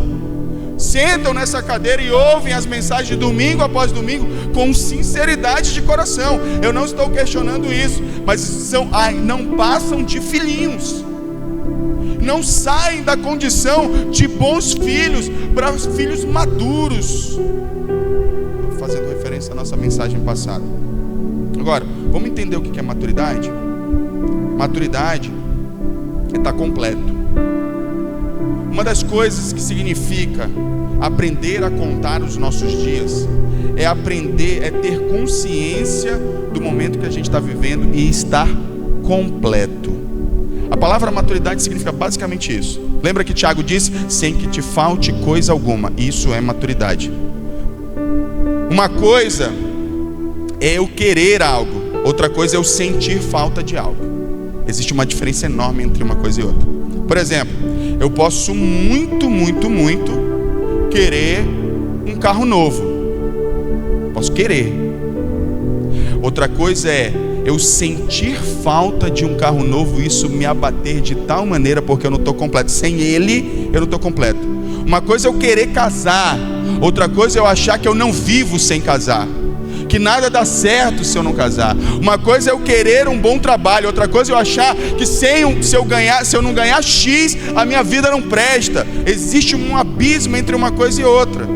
sentam nessa cadeira e ouvem as mensagens de domingo após domingo com sinceridade de coração. Eu não estou questionando isso, mas não passam de filhinhos, não saem da condição de bons filhos para os filhos maduros. Estou fazendo referência à nossa mensagem passada. Agora, vamos entender o que é maturidade? Maturidade é estar completo. Uma das coisas que significa aprender a contar os nossos dias é aprender, é ter consciência do momento que a gente está vivendo e estar completo. A palavra maturidade significa basicamente isso. Lembra que Tiago diz: sem que te falte coisa alguma. Isso é maturidade. Uma coisa é eu querer algo, outra coisa é eu sentir falta de algo. Existe uma diferença enorme entre uma coisa e outra. Por exemplo, eu posso muito querer um carro novo. Posso querer. Outra coisa é eu sentir falta de um carro novo, isso me abater de tal maneira porque eu não estou completo. Sem ele, eu não estou completo. Uma coisa é eu querer casar, outra coisa é eu achar que eu não vivo sem casar, que nada dá certo se eu não casar. Uma coisa é eu querer um bom trabalho, outra coisa é eu achar que se eu não ganhar X, a minha vida não presta. Existe um abismo entre uma coisa e outra.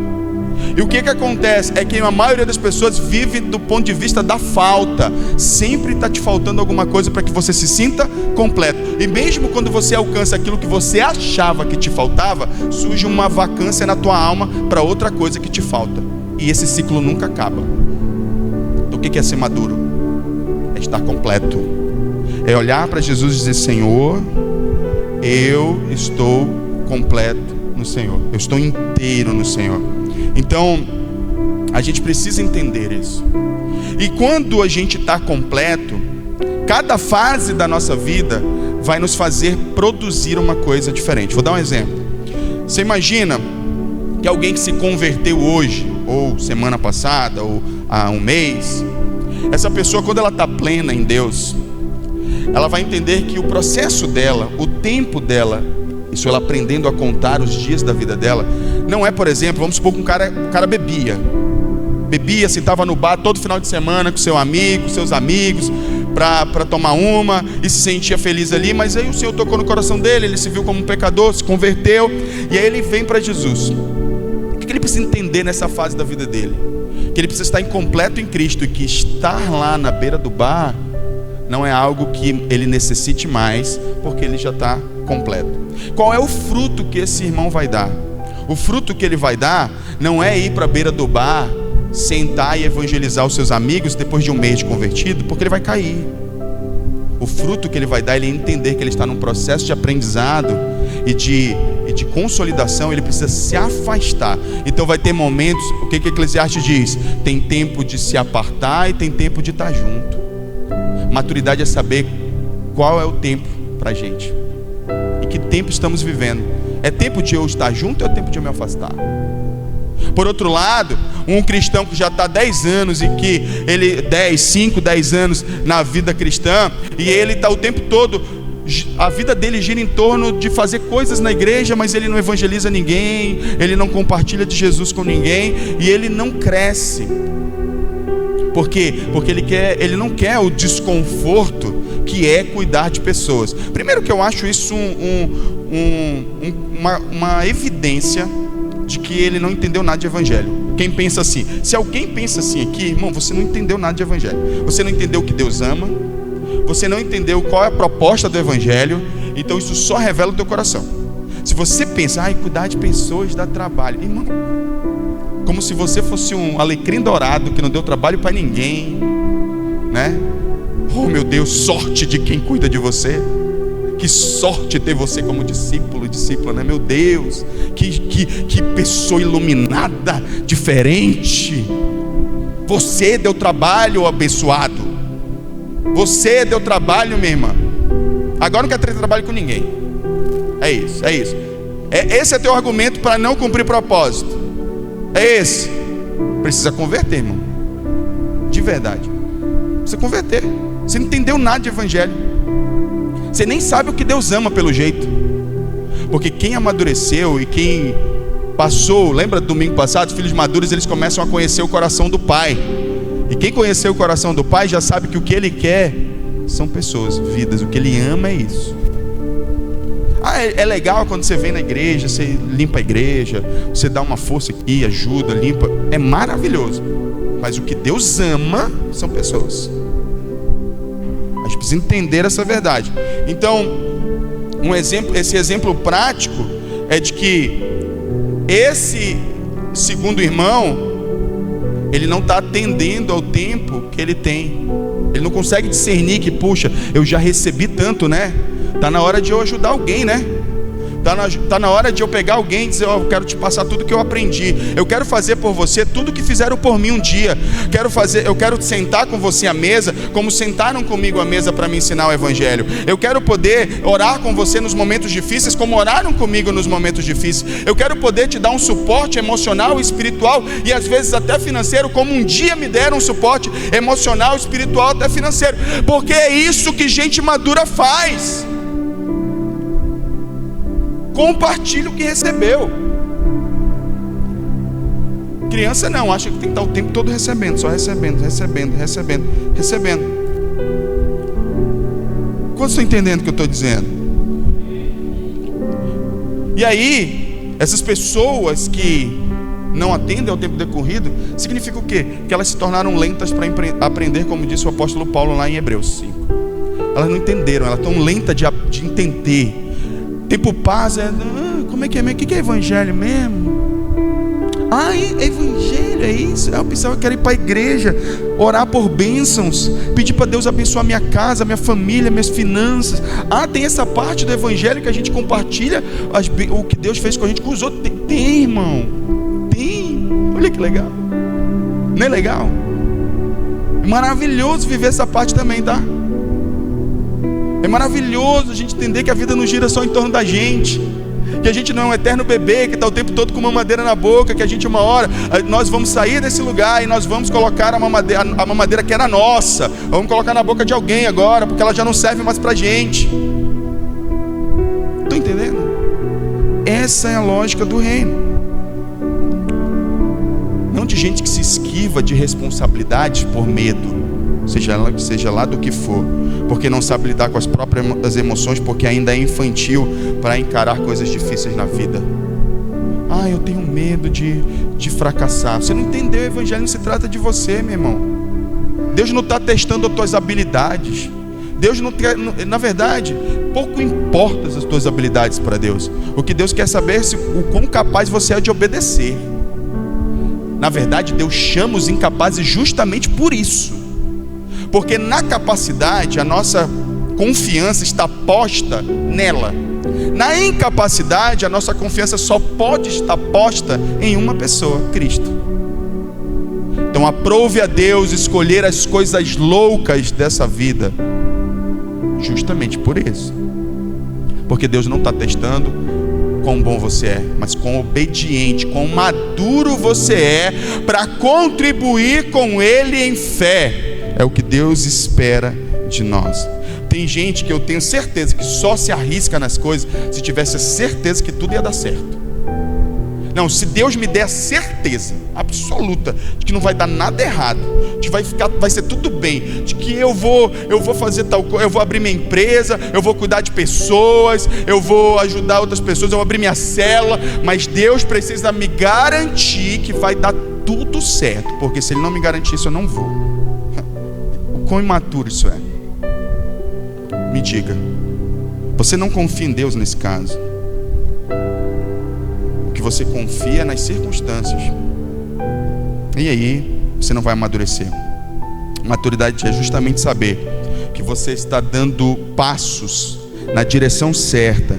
E o que acontece é que a maioria das pessoas vive do ponto de vista da falta. Sempre está te faltando alguma coisa para que você se sinta completo. E mesmo quando você alcança aquilo que você achava que te faltava, surge uma vacância na tua alma para outra coisa que te falta. E esse ciclo nunca acaba. Então o que é ser maduro? É estar completo. É olhar para Jesus e dizer: Senhor, eu estou completo no Senhor. Eu estou inteiro no Senhor. Então, a gente precisa entender isso. E quando a gente está completo, cada fase da nossa vida vai nos fazer produzir uma coisa diferente. Vou dar um exemplo. Você imagina que alguém que se converteu hoje, ou semana passada, ou há um mês, essa pessoa, quando ela está plena em Deus, ela vai entender que o processo dela, o tempo dela, isso ela aprendendo a contar os dias da vida dela, não é, por exemplo, vamos supor que o cara bebia, se estava no bar todo final de semana com seu amigo, seus amigos, para tomar uma, e se sentia feliz ali, mas aí o Senhor tocou no coração dele, ele se viu como um pecador, se converteu, e aí ele vem para Jesus. O que ele precisa entender nessa fase da vida dele? Que ele precisa estar incompleto em Cristo, e que estar lá na beira do bar não é algo que ele necessite mais, porque ele já está completo. Qual é o fruto que esse irmão vai dar? O fruto que ele vai dar não é ir para a beira do bar, sentar e evangelizar os seus amigos depois de um mês de convertido, porque ele vai cair. O fruto que ele vai dar é ele entender que ele está num processo de aprendizado e de consolidação. Ele precisa se afastar. Então vai ter momentos, o que Eclesiastes diz? Tem tempo de se apartar e tem tempo de estar junto. Maturidade é saber qual é o tempo para a gente e que tempo estamos vivendo. É tempo de eu estar junto ou é tempo de eu me afastar? Por outro lado, um cristão que já está 10 anos e que ele 10 anos na vida cristã, e ele está o tempo todo, a vida dele gira em torno de fazer coisas na igreja, mas ele não evangeliza ninguém, ele não compartilha de Jesus com ninguém, e ele não cresce. Por quê? Porque ele não quer o desconforto que é cuidar de pessoas. Primeiro que eu acho isso uma evidência de que ele não entendeu nada de evangelho. Quem pensa assim, se alguém pensa assim aqui, irmão, você não entendeu nada de evangelho. Você não entendeu o que Deus ama, você não entendeu qual é a proposta do evangelho, então isso só revela o teu coração. Se você pensa, cuidar de pessoas dá trabalho, irmão, como se você fosse um alecrim dourado que não deu trabalho para ninguém, né? Oh meu Deus, sorte de quem cuida de você. Que sorte ter você como discípulo, discípula, né? Meu Deus, que pessoa iluminada, diferente. Você deu trabalho, abençoado. Você deu trabalho, minha irmã. Agora não quer ter trabalho com ninguém. É isso. Esse é teu argumento para não cumprir propósito. É esse. Precisa converter, irmão. de verdade. Você converter. Você não entendeu nada de evangelho. Você nem sabe o que Deus ama pelo jeito. Porque quem amadureceu e quem passou, lembra do domingo passado, os filhos maduros, eles começam a conhecer o coração do Pai. E quem conheceu o coração do Pai já sabe que o que Ele quer são pessoas, vidas. O que Ele ama é isso. É legal quando você vem na igreja, você limpa a igreja, você dá uma força aqui, ajuda, limpa. É maravilhoso. Mas o que Deus ama são pessoas. A gente precisa entender essa verdade. Então, esse exemplo prático é de que esse segundo irmão, ele não está atendendo ao tempo que ele tem. Ele não consegue discernir que, puxa, eu já recebi tanto, né? Está na hora de eu ajudar alguém, né? Está na hora de eu pegar alguém e dizer, eu quero te passar tudo que eu aprendi. Eu quero fazer por você tudo que fizeram por mim um dia. Eu quero sentar com você à mesa, como sentaram comigo à mesa para me ensinar o evangelho. Eu quero poder orar com você nos momentos difíceis, como oraram comigo nos momentos difíceis. Eu quero poder te dar um suporte emocional, espiritual e às vezes até financeiro, como um dia me deram um suporte emocional, espiritual, até financeiro. Porque é isso que gente madura faz. Compartilha o que recebeu. Criança não, acha que tem que estar o tempo todo recebendo, só recebendo. Quantos estão entendendo o que eu estou dizendo? E aí, essas pessoas que não atendem ao tempo decorrido, significa o quê? Que elas se tornaram lentas para aprender, como disse o apóstolo Paulo lá em Hebreus 5. Elas não entenderam, elas estão lentas de entender. Tempo passa, como é que é mesmo? O que é evangelho mesmo? Evangelho é isso? Eu pensava que era ir para a igreja, orar por bênçãos, pedir para Deus abençoar minha casa, minha família, minhas finanças. Tem essa parte do evangelho que a gente compartilha o que Deus fez com a gente com os outros. Tem, irmão, tem. Olha que legal. Não é legal? É maravilhoso viver essa parte também, tá? É maravilhoso a gente entender que a vida não gira só em torno da gente, que a gente não é um eterno bebê que está o tempo todo com uma mamadeira na boca, que a gente uma hora, nós vamos sair desse lugar e nós vamos colocar a mamadeira que era nossa, vamos colocar na boca de alguém agora, porque ela já não serve mais para a gente. Estão entendendo? Essa é a lógica do reino. Não de gente que se esquiva de responsabilidades por medo, seja lá do que for, porque não sabe lidar com as próprias emoções, porque ainda é infantil para encarar coisas difíceis na vida. Eu tenho medo de fracassar. Você não entendeu, o evangelho não se trata de você, meu irmão. Deus não está testando as tuas habilidades. Deus não quer, na verdade, pouco importa as tuas habilidades para Deus. O que Deus quer saber é o quão capaz você é de obedecer. Na verdade, Deus chama os incapazes justamente por isso. Porque na capacidade, a nossa confiança está posta nela. Na incapacidade, a nossa confiança só pode estar posta em uma pessoa, Cristo. Então aprove a Deus escolher as coisas loucas dessa vida, justamente por isso. Porque Deus não está testando quão bom você é, mas quão obediente, quão maduro você é para contribuir com Ele em fé. É o que Deus espera de nós. Tem gente que eu tenho certeza que só se arrisca nas coisas se tivesse a certeza que tudo ia dar certo. Não, se Deus me der a certeza absoluta de que não vai dar nada errado, de que vai ser tudo bem, de que eu vou fazer tal coisa, eu vou abrir minha empresa, eu vou cuidar de pessoas, eu vou ajudar outras pessoas, eu vou abrir minha célula, mas Deus precisa me garantir que vai dar tudo certo, porque se Ele não me garantir isso, eu não vou. Quão imaturo isso é? Me diga. Você não confia em Deus nesse caso. O que você confia é nas circunstâncias. E aí, você não vai amadurecer. Maturidade é justamente saber que você está dando passos na direção certa.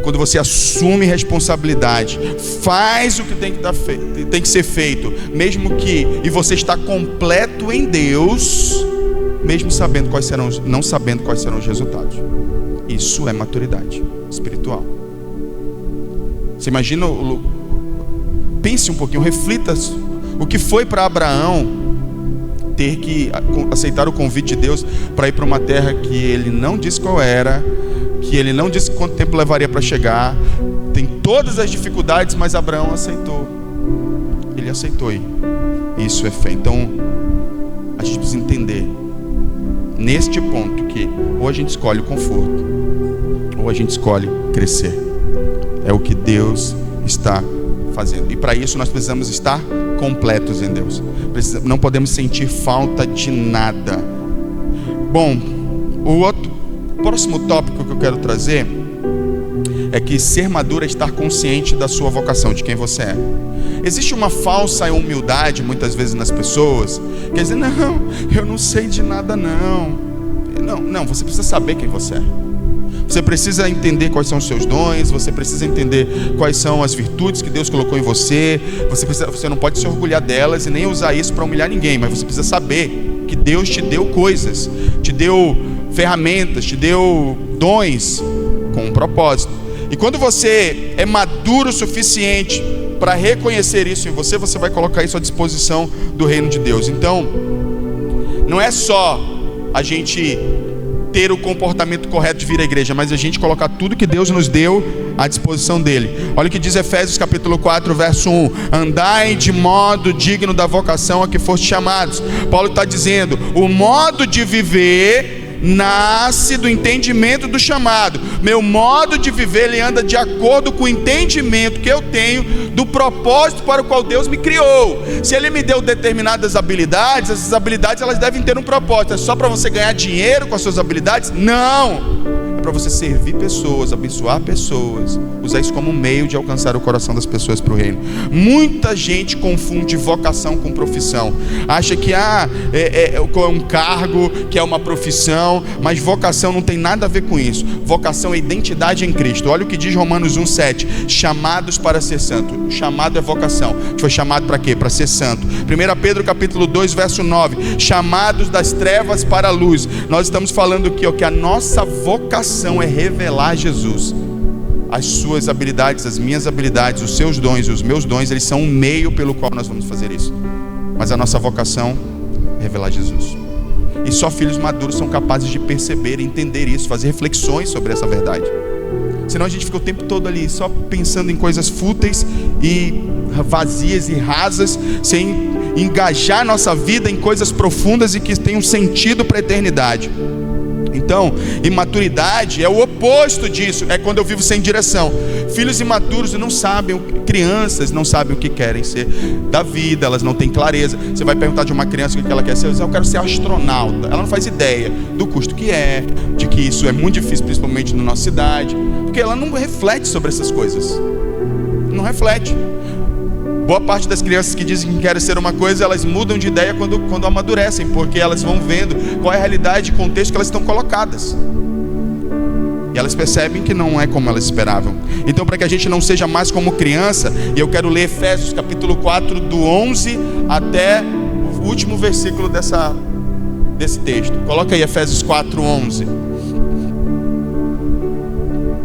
Quando você assume responsabilidade, faz o que tem que ser feito, e você está completo em Deus, mesmo não sabendo quais serão os resultados. Isso é maturidade espiritual. Você imagina, pense um pouquinho, reflita o que foi para Abraão ter que aceitar o convite de Deus para ir para uma terra que ele não disse qual era, que ele não disse quanto tempo levaria para chegar. Tem todas as dificuldades, mas Abraão aceitou. Ele aceitou ir. Isso é fé. Então a gente precisa entender neste ponto que ou a gente escolhe o conforto, ou a gente escolhe crescer. É o que Deus está fazendo. E para isso nós precisamos estar completos em Deus. Não podemos sentir falta de nada. Bom, o próximo tópico que eu quero trazer é que ser maduro é estar consciente da sua vocação, de quem você é. Existe uma falsa humildade muitas vezes nas pessoas, quer dizer, não, eu não sei de nada não, você precisa saber quem você é. Você precisa entender quais são os seus dons, você precisa entender quais são as virtudes que Deus colocou em você. Você não pode se orgulhar delas e nem usar isso para humilhar ninguém, mas você precisa saber que Deus te deu coisas, te deu ferramentas, te deu dons com um propósito. E quando você é maduro o suficiente para reconhecer isso em você, você vai colocar isso à disposição do reino de Deus. Então, não é só a gente ter o comportamento correto de vir à igreja, mas a gente colocar tudo que Deus nos deu à disposição dele. Olha o que diz Efésios capítulo 4, verso 1: andai de modo digno da vocação a que foste chamados. Paulo está dizendo, o modo de viver nasce do entendimento do chamado. Meu modo de viver, ele anda de acordo com o entendimento que eu tenho do propósito para o qual Deus me criou. Se ele me deu determinadas habilidades, essas habilidades elas devem ter um propósito. É só para você ganhar dinheiro com as suas habilidades? Não! É para você servir pessoas, abençoar pessoas, usar isso como meio de alcançar o coração das pessoas para o reino. Muita gente confunde vocação com profissão. Acha que é um cargo, que é uma profissão, mas vocação não tem nada a ver com isso. Vocação é identidade em Cristo. Olha o que diz Romanos 1,7: chamados para ser santo. O chamado é vocação. A gente foi chamado para quê? Para ser santo. 1 Pedro capítulo 2, verso 9: chamados das trevas para a luz. Nós estamos falando aqui, que a nossa vocação é revelar Jesus. As suas habilidades, as minhas habilidades, os seus dons e os meus dons, eles são um meio pelo qual nós vamos fazer isso. Mas a nossa vocação é revelar Jesus. E só filhos maduros são capazes de perceber, entender isso, fazer reflexões sobre essa verdade. Senão a gente fica o tempo todo ali só pensando em coisas fúteis e vazias e rasas, sem engajar nossa vida em coisas profundas e que tenham sentido para a eternidade. Então, imaturidade é o oposto disso. É quando eu vivo sem direção. Filhos imaturos não sabem, crianças não sabem o que querem ser da vida, elas não têm clareza. Você vai perguntar de uma criança o que ela quer ser. Eu quero ser astronauta. Ela não faz ideia do custo que é, de que isso é muito difícil, principalmente na nossa cidade, porque ela não reflete sobre essas coisas. Não reflete. Boa parte das crianças que dizem que querem ser uma coisa, elas mudam de ideia quando amadurecem, porque elas vão vendo qual é a realidade e contexto que elas estão colocadas. E elas percebem que não é como elas esperavam. Então, para que a gente não seja mais como criança, e eu quero ler Efésios capítulo 4, do 11 até o último versículo desse texto. Coloca aí Efésios 4, 11.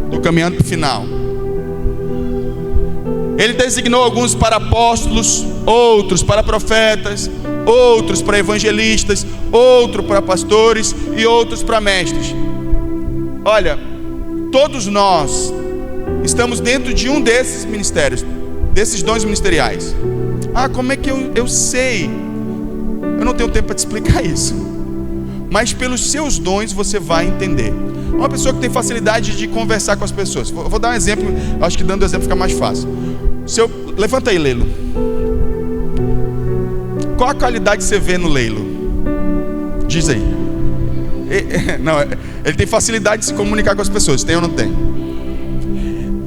Estou caminhando para o final. Ele designou alguns para apóstolos, outros para profetas, outros para evangelistas, outros para pastores e outros para mestres. Olha, todos nós estamos dentro de um desses ministérios, desses dons ministeriais. Como é que eu sei? Eu não tenho tempo para te explicar isso. Mas pelos seus dons você vai entender. Uma pessoa que tem facilidade de conversar com as pessoas. Vou dar um exemplo, acho que dando exemplo fica mais fácil. Levanta aí, Leilo. Qual a qualidade que você vê no Leilo? Diz aí. Ele tem facilidade de se comunicar com as pessoas. Tem ou não tem?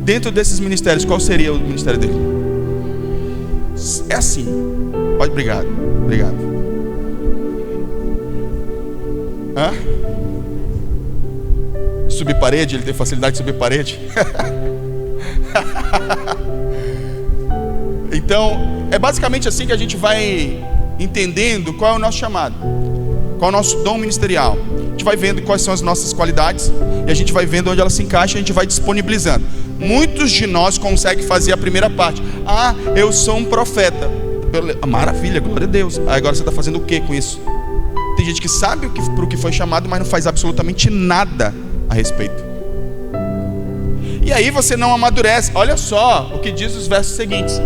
Dentro desses ministérios, qual seria o ministério dele? É assim. Pode, obrigado. Subir parede, ele tem facilidade de subir parede. Então, é basicamente assim que a gente vai entendendo qual é o nosso chamado, qual é o nosso dom ministerial. A gente vai vendo quais são as nossas qualidades e a gente vai vendo onde elas se encaixam e a gente vai disponibilizando. Muitos de nós conseguem fazer a primeira parte. Eu sou um profeta. Maravilha, glória a Deus. Agora você está fazendo o que com isso? gente que sabe para o que foi chamado, mas não faz absolutamente nada a respeito. E aí você não amadurece. Olha só o que diz os versos seguintes: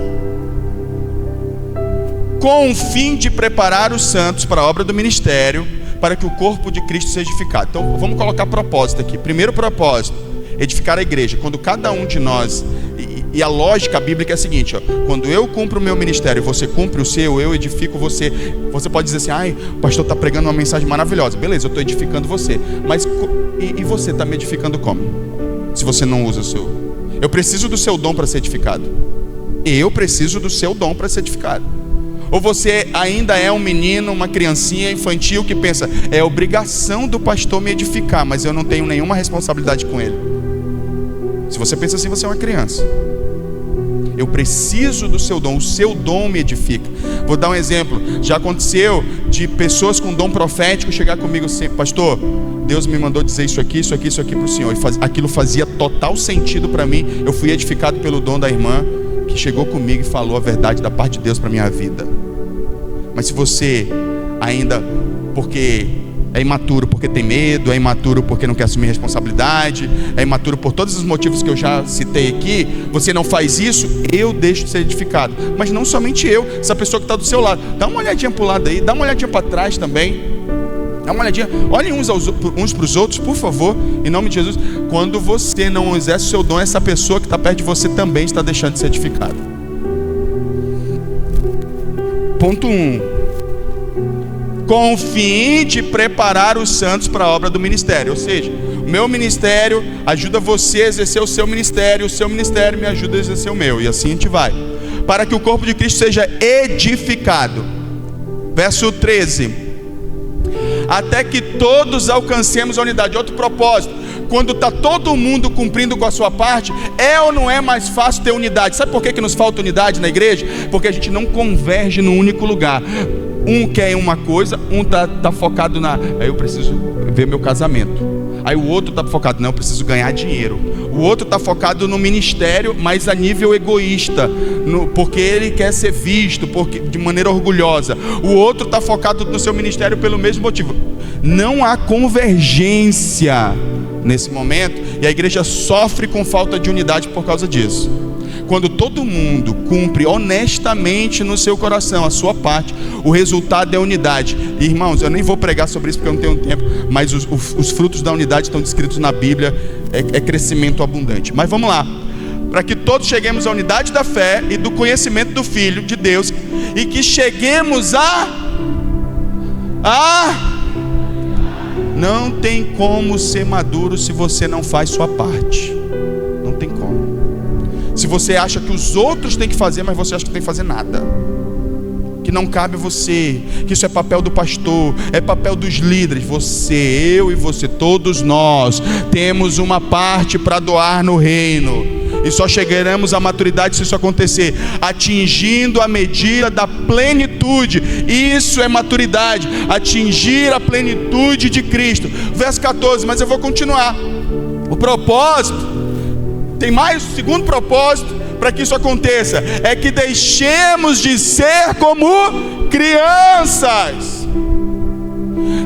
com o fim de preparar os santos para a obra do ministério, para que o corpo de Cristo seja edificado. Então vamos colocar propósito aqui. Primeiro propósito: edificar a igreja. Quando cada um de nós, e a lógica bíblica é a seguinte, ó, quando eu cumpro o meu ministério, você cumpre o seu, eu edifico você. Você pode dizer assim: ai, o pastor está pregando uma mensagem maravilhosa. Beleza, eu estou edificando você. Mas e você está me edificando como? Se você não usa o seu. Eu preciso do seu dom para ser edificado. Eu preciso do seu dom para ser edificado. Ou você ainda é um menino, uma criancinha infantil que pensa: é obrigação do pastor me edificar, mas eu não tenho nenhuma responsabilidade com ele. Se você pensa assim, você é uma criança. Eu preciso do seu dom, o seu dom me edifica. Vou dar um exemplo. Já aconteceu de pessoas com dom profético chegar comigo assim: pastor, Deus me mandou dizer isso aqui para o senhor. E aquilo fazia total sentido para mim. Eu fui edificado pelo dom da irmã que chegou comigo e falou a verdade da parte de Deus para minha vida. Mas se você ainda, porque é imaturo, porque tem medo, é imaturo porque não quer assumir responsabilidade, é imaturo por todos os motivos que eu já citei aqui, você não faz isso, eu deixo de ser edificado. Mas não somente eu, essa pessoa que está do seu lado. Dá uma olhadinha para o lado aí, dá uma olhadinha para trás também. Dá uma olhadinha, olhem uns para os outros, por favor, em nome de Jesus. Quando você não exerce o seu dom, essa pessoa que está perto de você também está deixando de ser edificada. Ponto 1. Com o fim de preparar os santos para a obra do ministério. Ou seja, o meu ministério ajuda você a exercer o seu ministério me ajuda a exercer o meu, e assim a gente vai, para que o corpo de Cristo seja edificado. Verso 13: até que todos alcancemos a unidade. Outro propósito: quando está todo mundo cumprindo com a sua parte, é ou não é mais fácil ter unidade? Sabe por que nos falta unidade na igreja? Porque a gente não converge num único lugar. Um quer uma coisa, um tá focado aí eu preciso ver meu casamento. Aí o outro está focado: não, eu preciso ganhar dinheiro. O outro está focado no ministério, mas a nível egoísta, porque ele quer ser visto de maneira orgulhosa. O outro está focado no seu ministério pelo mesmo motivo. Não há convergência nesse momento, e a igreja sofre com falta de unidade por causa disso. Quando todo mundo cumpre honestamente no seu coração a sua parte, o resultado é unidade. E, irmãos, eu nem vou pregar sobre isso porque eu não tenho tempo, mas os frutos da unidade estão descritos na Bíblia. É crescimento abundante. Mas vamos lá: para que todos cheguemos à unidade da fé e do conhecimento do Filho de Deus, e que cheguemos Não tem como ser maduro se você não faz sua parte. Não tem como. Se você acha que os outros têm que fazer, mas você acha que não tem que fazer nada, que não cabe a você, que isso é papel do pastor, é papel dos líderes. Você, eu e você, todos nós temos uma parte para doar no reino, e só chegaremos à maturidade se isso acontecer, atingindo a medida da plenitude. Isso é maturidade, atingir a plenitude de Cristo. Verso 14, mas eu vou continuar. O propósito, tem mais, o segundo propósito para que isso aconteça, é que deixemos de ser como crianças,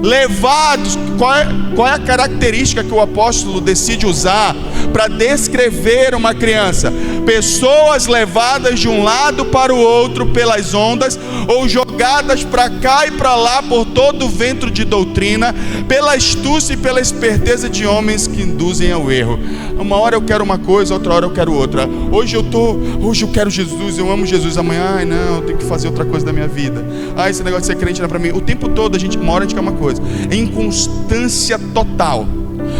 levados. Qual é a característica que o apóstolo decide usar para descrever uma criança? Pessoas levadas de um lado para o outro pelas ondas, ou jogadas para cá e para lá por todo o vento de doutrina, pela astúcia e pela esperteza de homens que induzem ao erro. Uma hora eu quero uma coisa, outra hora eu quero outra. Hoje eu quero Jesus, eu amo Jesus. Amanhã, ai não, eu tenho que fazer outra coisa da minha vida. Esse negócio de ser crente não é para mim. O tempo todo uma hora a gente quer uma coisa. É inconstância total.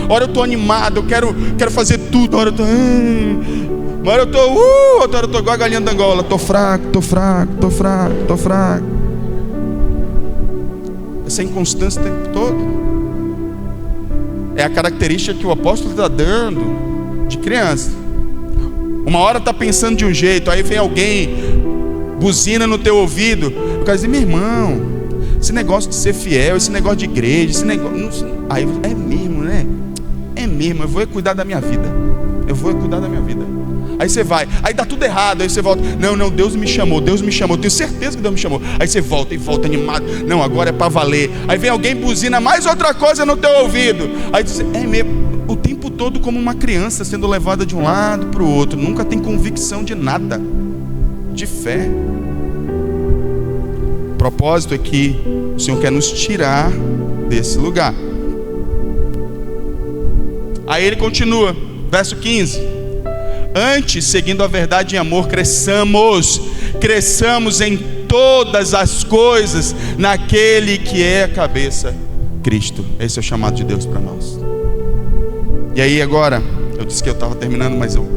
Ora eu estou animado, eu quero fazer tudo. Uma hora eu estou uma hora eu estou outra hora eu estou igual a galinha da Angola. Estou fraco. Essa inconstância o tempo todo é a característica que o apóstolo está dando de criança. Uma hora está pensando de um jeito, aí vem alguém, buzina no teu ouvido, eu quero dizer: meu irmão, esse negócio de ser fiel, esse negócio de igreja, esse negócio, aí é mesmo, né? É mesmo, eu vou cuidar da minha vida. Aí você vai, aí dá tudo errado, aí você volta. Não, Deus me chamou, tenho certeza que Deus me chamou. Aí você volta e volta animado. Não, agora é para valer. Aí vem alguém buzina mais outra coisa no teu ouvido. Aí você, o tempo todo como uma criança sendo levada de um lado para o outro. Nunca tem convicção de nada, de fé. O propósito é que o Senhor quer nos tirar desse lugar. Aí ele continua, verso 15: antes, seguindo a verdade em amor, cresçamos em todas as coisas naquele que é a cabeça, Cristo. Esse é o chamado de Deus para nós. E aí agora, eu disse que eu estava terminando, mas eu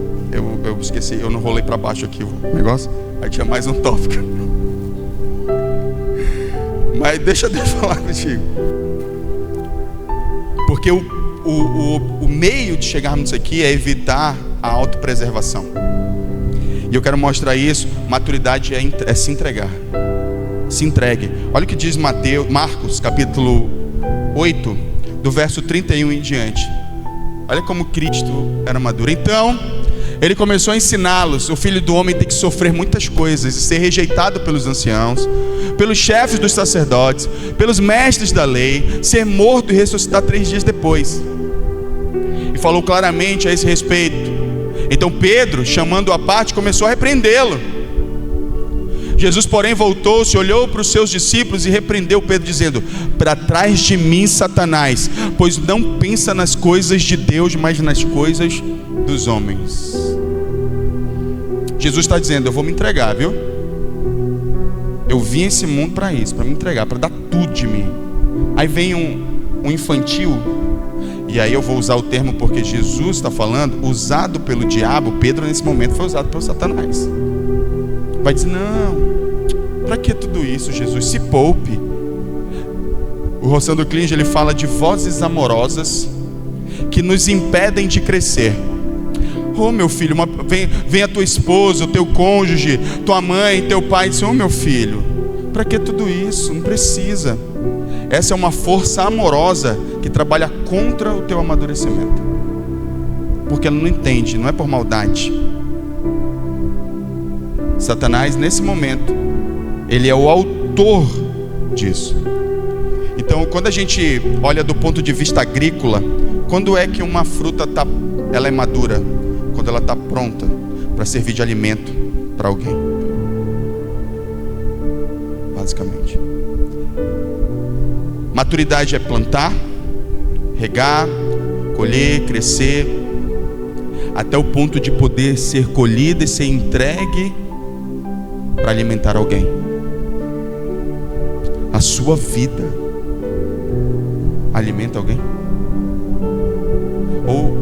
esqueci, eu não rolei para baixo aqui o negócio. Aí tinha mais um tópico. Mas deixa Deus falar contigo. Porque o meio de chegarmos nisso aqui é evitar a autopreservação. E eu quero mostrar isso. Maturidade é se entregar. Se entregue. Olha o que diz Marcos capítulo 8, do verso 31 em diante. Olha como Cristo era maduro. Então ele começou a ensiná-los: o Filho do Homem tem que sofrer muitas coisas e ser rejeitado pelos anciãos, pelos chefes dos sacerdotes, pelos mestres da lei, ser morto e ressuscitar 3 dias depois. E falou claramente a esse respeito. Então Pedro, chamando-o à parte, começou a repreendê-lo. Jesus, porém, voltou-se, olhou para os seus discípulos e repreendeu Pedro, dizendo: para trás de mim, Satanás, pois não pensa nas coisas de Deus, mas nas coisas dos homens. Jesus está dizendo: eu vou me entregar, viu? Eu vim a esse mundo para isso, para me entregar, para dar tudo de mim. Aí vem um infantil, e aí eu vou usar o termo porque Jesus está falando, usado pelo diabo. Pedro nesse momento foi usado pelo Satanás. Vai dizer: não, para que tudo isso, Jesus? Se poupe. O Rossandro Klinge, ele fala de vozes amorosas que nos impedem de crescer. Oh, meu filho, vem a tua esposa, o teu cônjuge, tua mãe, teu pai, diz: oh, meu filho, para que tudo isso? Não precisa. Essa é uma força amorosa que trabalha contra o teu amadurecimento, porque ela não entende, não é por maldade. Satanás, nesse momento, ele é o autor disso. Então, quando a gente olha do ponto de vista agrícola, quando é que uma fruta ela é madura? Quando ela está pronta para servir de alimento para alguém, basicamente. Maturidade é plantar, regar, colher, crescer, até o ponto de poder ser colhida e ser entregue para alimentar alguém. A sua vida alimenta alguém? Ou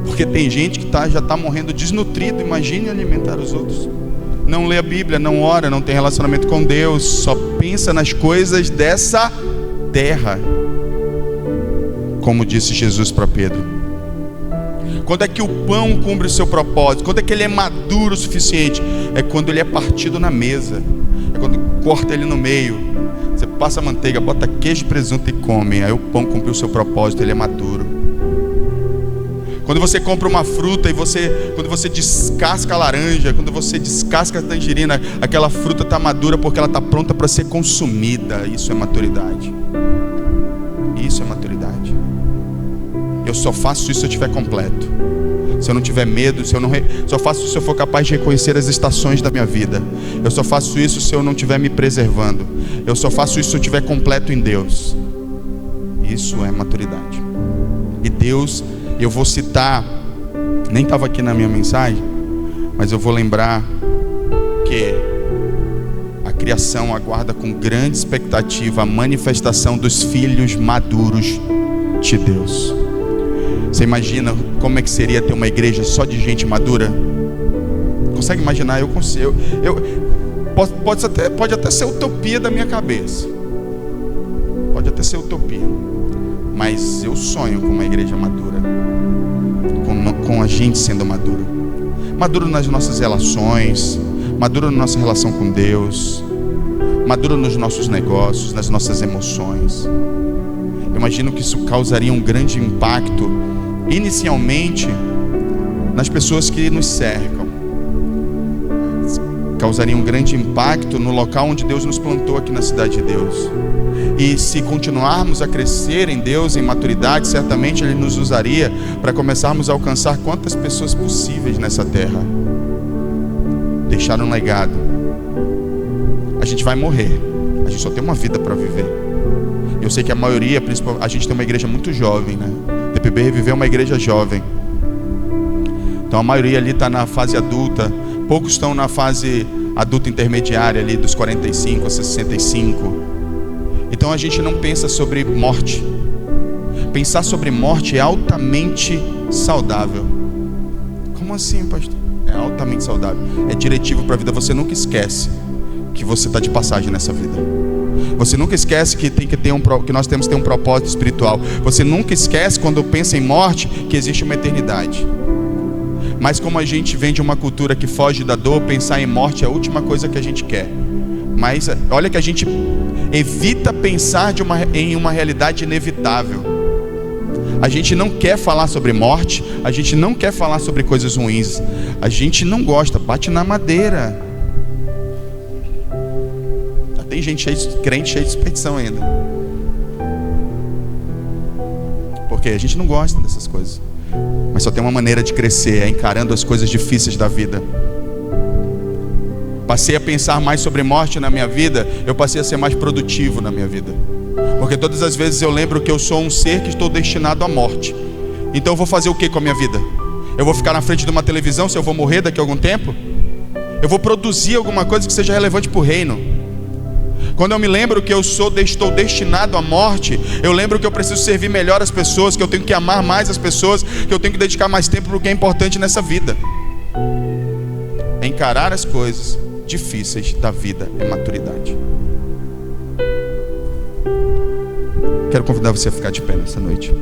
porque tem gente que já está morrendo desnutrido, imagine alimentar os outros. Não lê a Bíblia, não ora, não tem relacionamento com Deus, só pensa nas coisas dessa terra, como disse Jesus para Pedro. Quando é que o pão cumpre o seu propósito? Quando é que ele é maduro o suficiente? É quando ele é partido na mesa, é quando corta ele no meio, você passa manteiga, bota queijo e presunto e come. Aí o pão cumpriu o seu propósito, ele é maduro. Quando você compra uma fruta e quando você descasca a laranja, quando você descasca a tangerina, aquela fruta está madura porque ela está pronta para ser consumida. Isso é maturidade. Isso é maturidade. Eu só faço isso se eu estiver completo. Se eu não tiver medo, só faço isso se eu for capaz de reconhecer as estações da minha vida. Eu só faço isso se eu não estiver me preservando. Eu só faço isso se eu estiver completo em Deus. Isso é maturidade. E Deus, eu vou citar, nem estava aqui na minha mensagem, mas eu vou lembrar que a criação aguarda com grande expectativa a manifestação dos filhos maduros de Deus. Você imagina como é que seria ter uma igreja só de gente madura? Consegue imaginar? Eu consigo. Pode até ser utopia da minha cabeça. Pode até ser utopia. Mas eu sonho com uma igreja madura. Com a gente sendo maduro. Maduro nas nossas relações. Maduro na nossa relação com Deus. Maduro nos nossos negócios, nas nossas emoções. Eu imagino que isso causaria um grande impacto, inicialmente, nas pessoas que nos cercam. causaria um grande impacto no local onde Deus nos plantou aqui na cidade de Deus. E se continuarmos a crescer em Deus, em maturidade, certamente Ele nos usaria para começarmos a alcançar quantas pessoas possíveis nessa terra. Deixar um legado. A gente vai morrer, a gente só tem uma vida para viver. Eu sei que a maioria, a gente tem uma igreja muito jovem, né? TPB Reviver é uma igreja jovem. Então a maioria ali está na fase adulta. Poucos estão na fase adulta intermediária ali, dos 45 a 65. Então a gente não pensa sobre morte. Pensar sobre morte é altamente saudável. Como assim, pastor? É altamente saudável. É diretivo para a vida. Você nunca esquece que você está de passagem nessa vida. Você nunca esquece que que nós temos que ter um propósito espiritual. Você nunca esquece, quando pensa em morte, que existe uma eternidade. Mas como a gente vem de uma cultura que foge da dor, pensar em morte é a última coisa que a gente quer. Mas olha que a gente evita pensar em uma realidade inevitável. A gente não quer falar sobre morte, a gente não quer falar sobre coisas ruins. A gente não gosta, bate na madeira. Tem gente crente cheia de superstição ainda. Porque a gente não gosta dessas coisas. Mas só tem uma maneira de crescer, é encarando as coisas difíceis da vida. Passei a pensar mais sobre morte na minha vida, eu passei a ser mais produtivo na minha vida. Porque todas as vezes eu lembro que eu sou um ser que estou destinado à morte. Então eu vou fazer o que com a minha vida? Eu vou ficar na frente de uma televisão se eu vou morrer daqui a algum tempo? Eu vou produzir alguma coisa que seja relevante para o reino. Quando eu me lembro que estou destinado à morte, eu lembro que eu preciso servir melhor as pessoas, que eu tenho que amar mais as pessoas, que eu tenho que dedicar mais tempo para o que é importante nessa vida. Encarar as coisas difíceis da vida é maturidade. Quero convidar você a ficar de pé nessa noite.